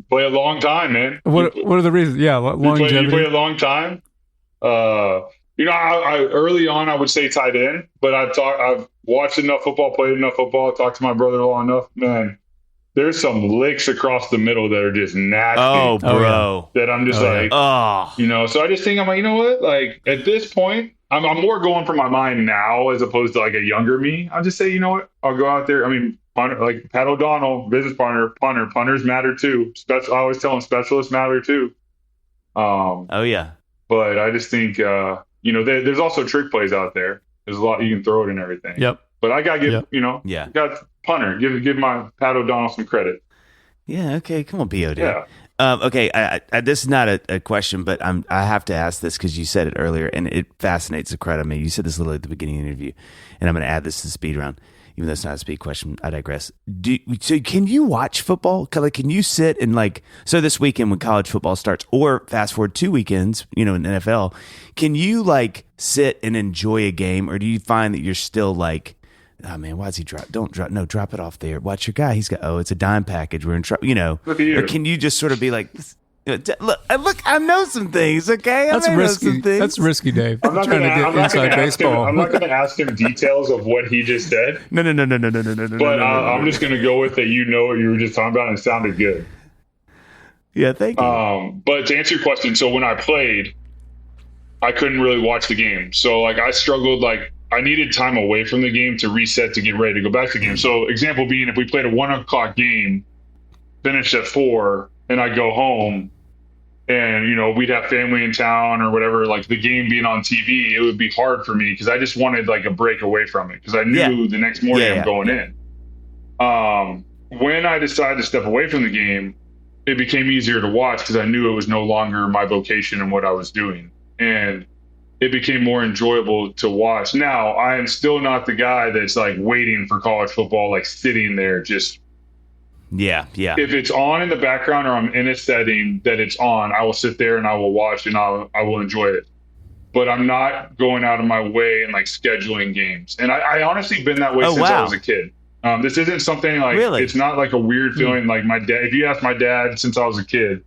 S2: Play a long time, man.
S9: What are the reasons? Yeah, longevity.
S2: You play a long time. I early on I would say tight end, but I've watched enough football, played enough football, talked to my brother-in-law enough. Man, there's some licks across the middle that are just nasty.
S1: Oh, bro.
S2: That I'm just so I just think I'm like, you know what? Like at this point, I'm more going for my mind now as opposed to like a younger me. I'll just say, you know what? I'll go out there. I mean, punter, like Pat O'Donnell, business partner, punters matter too. I always tell them specialists matter too. But I just think, there's also trick plays out there. There's a lot you can throw it and everything.
S9: Yep.
S2: But I got to give, got punter. Give my Pat O'Donnell some credit.
S1: Yeah. Okay. Come on, BOD.
S2: Yeah.
S1: Okay. I this is not a question, but I have to ask this because you said it earlier, and it fascinates the crowd. I mean, you said this literally at the beginning of the interview, and I'm going to add this to the speed round. Even though it's not a speed question, I digress. So can you watch football? Like, can you sit and so this weekend when college football starts, or fast forward 2 weekends, in the NFL, can you sit and enjoy a game, or do you find that you're still like, oh man, why does he drop? Don't drop. No, drop it off there. Watch your guy. He's got, it's a dime package. We're in trouble, or can you just sort of be like, look, I know some things, okay?
S9: That's risky. That's risky, Dave.
S2: I'm not
S9: trying to get inside baseball.
S2: I'm not going to ask him details of what he just said.
S1: No.
S2: But I'm just going to go with that. You know what you were just talking about, and it sounded good.
S1: Yeah, thank you.
S2: But to answer your question, so when I played, I couldn't really watch the game. So I struggled. I needed time away from the game to reset to get ready to go back to the game. So example being, if we played a 1:00 game, finished at 4, and I go home, and we'd have family in town or whatever, like the game being on TV, it would be hard for me because I just wanted a break away from it because I knew the next morning I'm going in. When I decided to step away from the game, it became easier to watch because I knew it was no longer my vocation and what I was doing, and it became more enjoyable to watch. Now I am still not the guy that's waiting for college football, sitting there just.
S1: Yeah.
S2: If it's on in the background or I'm in a setting that it's on, I will sit there and I will watch and I will enjoy it. But I'm not going out of my way and scheduling games. And I honestly been that way since I was a kid. This isn't something
S1: really?
S2: It's not a weird feeling. My dad, if you ask my dad since I was a kid,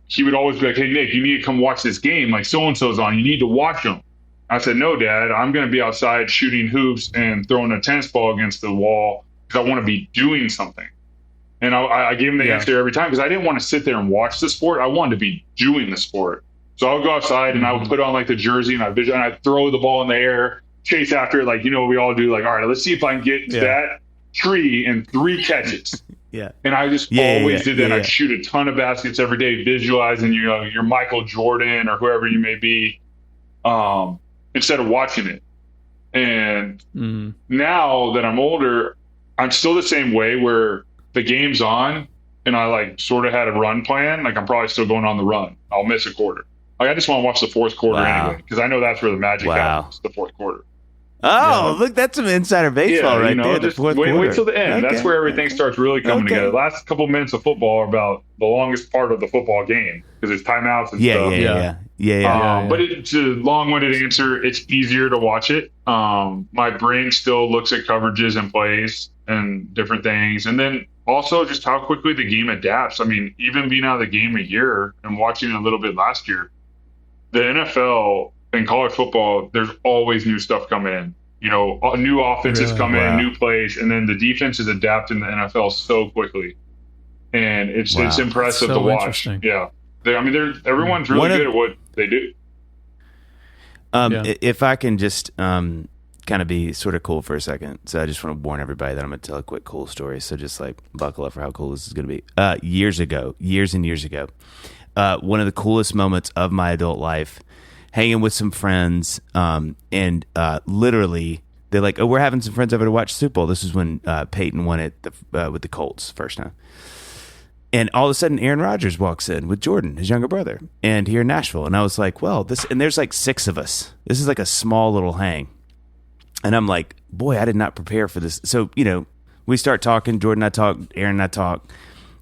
S2: he would always be like, hey, Nick, you need to come watch this game. So-and-so's on. You need to watch them. I said, no, Dad, I'm going to be outside shooting hoops and throwing a tennis ball against the wall because I want to be doing something. And I gave him the answer every time because I didn't want to sit there and watch the sport. I wanted to be doing the sport. So I would go outside and I would put on like the jersey and I'd throw the ball in the air, chase after it like, you know, what we all do, like, all right, let's see if I can get to that tree in 3 catches. And I just always did that. I'd shoot a ton of baskets every day, visualizing, you know, your Michael Jordan or whoever you may be, instead of watching it. And now that I'm older, I'm still the same way where the game's on and I like sort of had a run plan. Like I'm probably still going on the run. I'll miss a quarter. Like I just want to watch the fourth quarter anyway, because I know that's where the magic happens, the fourth quarter.
S1: Oh, look, that's some insider baseball right there.
S2: Just wait till the end. That's where everything starts really coming together. The last couple minutes of football are about the longest part of the football game because it's timeouts and stuff. But it's a long-winded answer. It's easier to watch it. My brain still looks at coverages and plays and different things. And then also just how quickly the game adapts. I mean, even being out of the game a year and watching it a little bit last year, the NFL and college football, there's always new stuff coming in. You know, new offenses come in, new plays, and then the defenses adapt in the NFL so quickly. And it's impressive to watch. Yeah. Everyone's really good at what they do.
S1: If I can just kind of be sort of cool for a second. So I just want to warn everybody that I'm going to tell a quick cool story. So just like buckle up for how cool this is going to be. Years and years ago, one of the coolest moments of my adult life, hanging with some friends, and literally they're like, oh, we're having some friends over to watch Super Bowl. This is when Peyton won it with the Colts first time. And all of a sudden, Aaron Rodgers walks in with Jordan, his younger brother, and here in Nashville. And I was like, well, and there's like 6 of us. This is like a small little hang. And I'm like, boy, I did not prepare for this. So, you know, we start talking. Jordan and I talk. Aaron and I talk.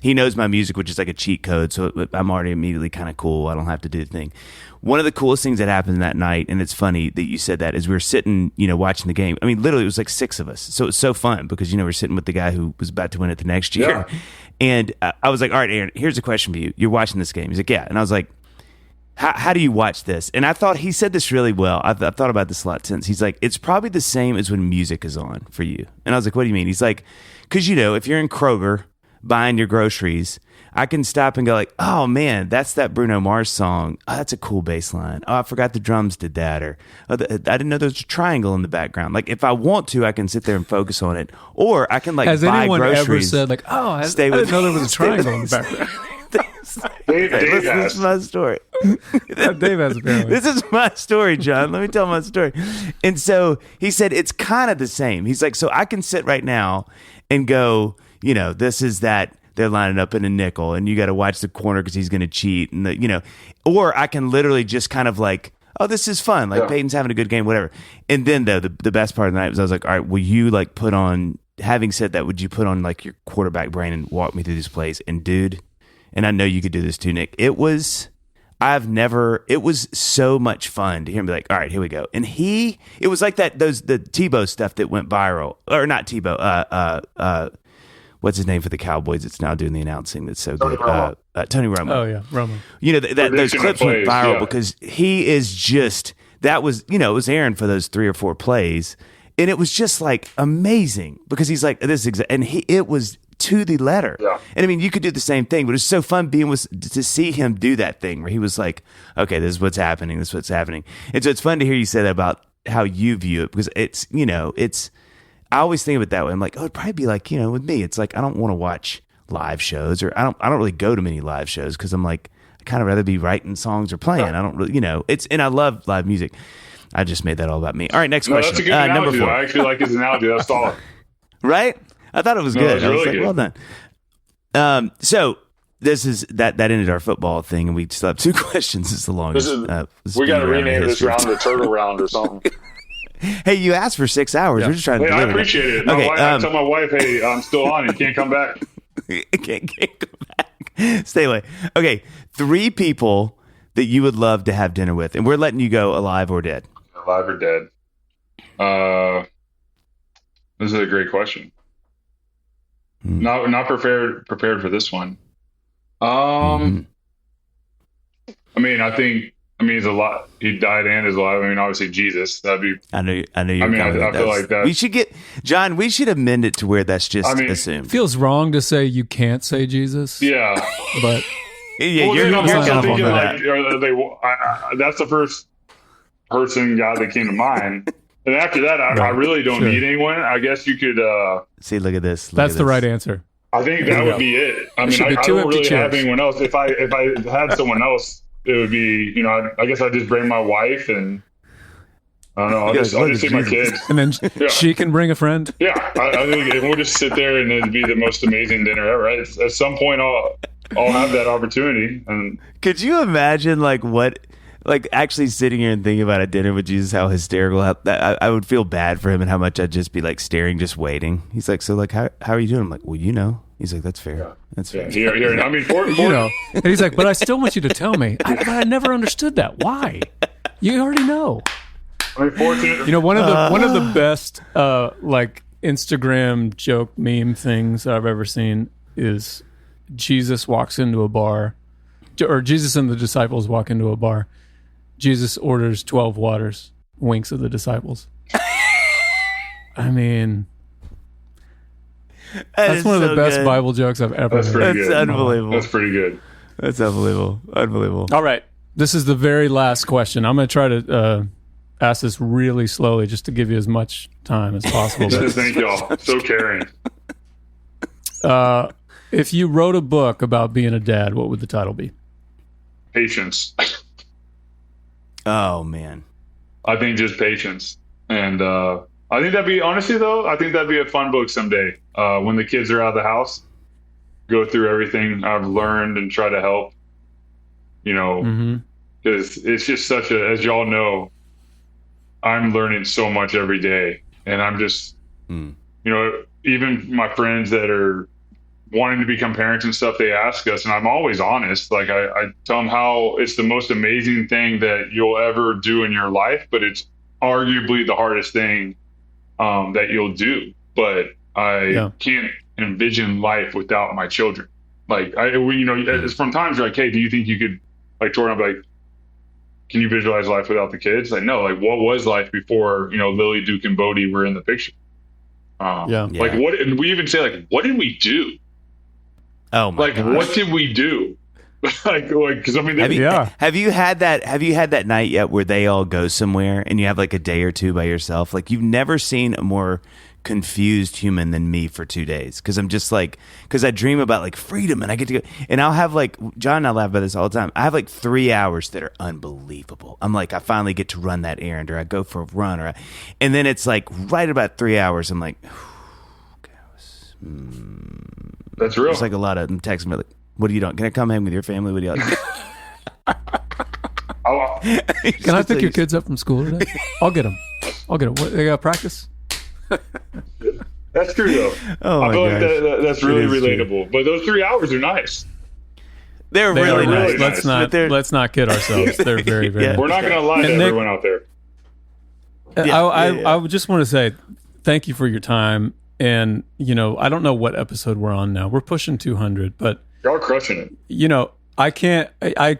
S1: He knows my music, which is like a cheat code. So I'm already immediately kind of cool. I don't have to do the thing. One of the coolest things that happened that night, and it's funny that you said that, is we were sitting, you know, watching the game. I mean, literally, it was like 6 of us. So it was so fun because, you know, we're sitting with the guy who was about to win it the next year. Yeah. And I was like, all right, Aaron, here's a question for you. You're watching this game. He's like, yeah. And I was like, how do you watch this? And I thought he said this really well. I've thought about this a lot since. He's like, it's probably the same as when music is on for you. And I was like, what do you mean? He's like, because, you know, if you're in Kroger buying your groceries, I can stop and go like, oh man, that's that Bruno Mars song. Oh, that's a cool bass line. Oh, I forgot the drums did that. Or I didn't know there was a triangle in the background. Like if I want to, I can sit there and focus on it. Or I can like
S9: Has
S1: buy
S9: anyone
S1: groceries.
S9: ever said like, oh, I didn't know there was a triangle in the background.
S1: This is my story.
S9: Dave has apparently.
S1: This is my story, John. Let me tell my story. And so he said, it's kind of the same. He's like, so I can sit right now and go, you know, this is that they're lining up in a nickel and you got to watch the corner because he's going to cheat. And, you know, or I can literally just kind of like, oh, this is fun. Like Peyton's having a good game, whatever. And then though, the best part of the night was I was like, all right, will you like put on, having said that, would you put on like your quarterback brain and walk me through these plays? And dude, and I know you could do this too, Nick. It was so much fun to hear him be like, all right, here we go. And it was like the Tebow stuff that went viral, or not Tebow, what's his name for the Cowboys? It's now doing the announcing. That's so good. Tony Romo.
S9: Oh yeah, Romo.
S1: You know, those clips went viral because he is just, that was, you know, it was Aaron for those 3 or 4 plays. And it was just like amazing because he's like, it was to the letter. Yeah. And I mean, you could do the same thing, but it was so fun to see him do that thing where he was like, okay, this is what's happening. This is what's happening. And so it's fun to hear you say that about how you view it because it's, you know, I always think of it that way. I'm like, oh, it'd probably be like, you know, with me, it's like, I don't want to watch live shows or I don't really go to many live shows because I'm like, I kind of rather be writing songs or playing. I don't really, you know, and I love live music. I just made that all about me. All right, next question.
S2: That's a good analogy.
S1: Number 4.
S2: I actually like his analogy. That's solid.
S1: Right? I thought it was good.
S2: I was
S1: like,
S2: good.
S1: Well done. So this is that ended our football thing, and we still have 2 questions. It's the longest.
S2: We got to rename this round the turtle round or something.
S1: Hey, you asked for 6 hours. Yeah. We're just trying to.
S2: I appreciate it.
S1: Okay,
S2: I tell my wife, hey, I'm still on. You can't come back.
S1: can't come back. Stay away. Okay, 3 people that you would love to have dinner with, and we're letting you go alive or dead.
S2: Alive or dead? This is a great question. Not prepared for this one. I mean, I think I mean, he's a lot. He died and is alive. I mean, obviously Jesus. That'd be.
S1: I know.
S2: I feel like that.
S1: We should get John. We should amend it to where that's just assumed.
S9: Feels wrong to say you can't say Jesus.
S2: Yeah,
S9: but
S1: yeah, you're kind of
S2: thinking
S1: that.
S2: That's the first person guy that came to mind. And after that, I really don't need anyone. I guess you could
S1: see. Look at this.
S9: That's the right answer.
S2: I think that would be it. I mean, I don't really have anyone else. If I had someone else, it would be, I guess I'd just bring my wife and I don't know. I'll just see my kids,
S9: and then she can bring a friend.
S2: Yeah, I think we'll just sit there and it'd be the most amazing dinner ever. Right? At some point, I'll have that opportunity. And
S1: could you imagine actually sitting here and thinking about a dinner with Jesus? How hysterical! I would feel bad for him and how much I'd just be like staring, just waiting. He's like, so like, how are you doing? I'm like, well, He's like, that's fair.
S2: Yeah.
S1: That's fair.
S2: Yeah, here. I mean,
S9: and he's like, but I still want you to tell me. I never understood that. Why? You already know.
S2: I mean, fortunate.
S9: One of the best like Instagram joke meme things I've ever seen is Jesus walks into a bar, or Jesus and the disciples walk into a bar. Jesus orders 12 waters, winks at the disciples. I mean, that's one of the best Bible jokes I've ever heard.
S1: That's unbelievable.
S2: That's pretty good.
S1: That's unbelievable. Unbelievable.
S9: All right. This is the very last question. I'm going to try to ask this really slowly just to give you as much time as possible.
S2: Thank y'all. So caring.
S9: If you wrote a book about being a dad, what would the title be?
S2: Patience.
S1: Oh, man.
S2: I think just patience. And I think that'd be, honestly, though, I think that'd be a fun book someday. When the kids are out of the house, go through everything I've learned and try to help, because it's just such as y'all know, I'm learning so much every day. And I'm just, even my friends that are wanting to become parents and stuff, they ask us, and I'm always honest. Like I tell them how it's the most amazing thing that you'll ever do in your life, but it's arguably the hardest thing that you'll do. But I can't envision life without my children. Like it's from times you're like, hey, do you think you could, like Jordan, I'm like, can you visualize life without the kids? Like, no, like what was life before, Lily, Duke, and Bodie were in the picture? Like what, and we even say like, what did we do?
S1: Oh my gosh.
S2: What did we do? Because I mean,
S1: have you had that night yet where they all go somewhere and you have like a day or two by yourself? Like you've never seen a more confused human than me for 2 days. Because I'm just like, because I dream about like freedom and I get to go, and I'll have like, John and I laugh about this all the time. I have like 3 hours that are unbelievable. I'm like, I finally get to run that errand, or I go for a run, and then it's like right about 3 hours. I'm like,
S2: that's real.
S1: It's like a lot of them texting me like, what are you doing? Can I come hang with your family? What do you like?
S9: Can I pick your kids up from school today? I'll get them. What, they got practice?
S2: That's true though.
S1: I
S2: feel like that's really relatable. True. But those 3 hours are nice.
S1: They're really nice.
S9: Let's not kid ourselves. They're very, very nice.
S2: We're not going to lie to everyone out there.
S9: I just want to say thank you for your time. And, I don't know what episode we're on now. We're pushing 200, but
S2: y'all are crushing it.
S9: I can't,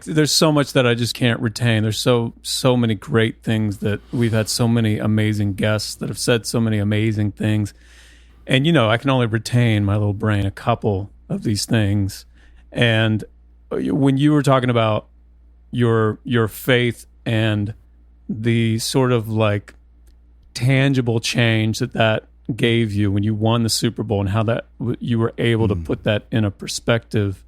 S9: there's so much that I just can't retain. There's so many great things that we've had, so many amazing guests that have said so many amazing things. And, I can only retain my little brain a couple of these things. And when you were talking about your faith and the sort of like tangible change that gave you when you won the Super Bowl, and how that you were able to put that in a perspective,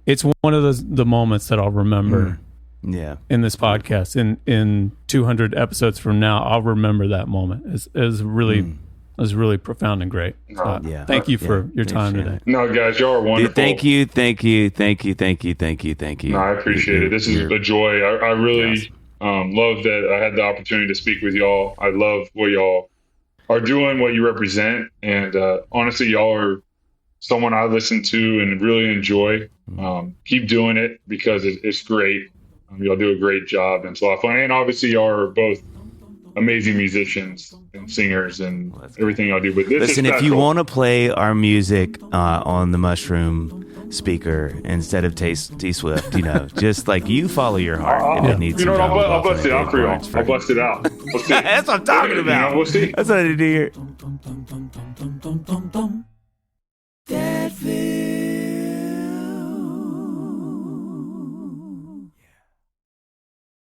S9: it's one of the moments that I'll remember in this podcast. In 200 episodes from now, I'll remember that moment as really profound and great. Thank you for your time today.
S2: No, guys, y'all are wonderful.
S1: Dude, thank you.
S2: No, I appreciate it. This is a joy. I really love that I had the opportunity to speak with y'all. I love what y'all are doing, what you represent, and honestly, y'all are someone I listen to and really enjoy. Keep doing it because it's great. Y'all do a great job, and it's a lot of fun. And obviously, y'all are both amazing musicians and singers and everything y'all do. But this
S1: listen, if you want to play our music on the Mushroom speaker instead of T Swift. Just like you follow your heart. If it needs
S2: what?
S1: some
S2: I'll bust it out for y'all. I'll bust it out. We'll see.
S1: That's what I'm talking about.
S2: We'll see.
S1: That's what I need to hear.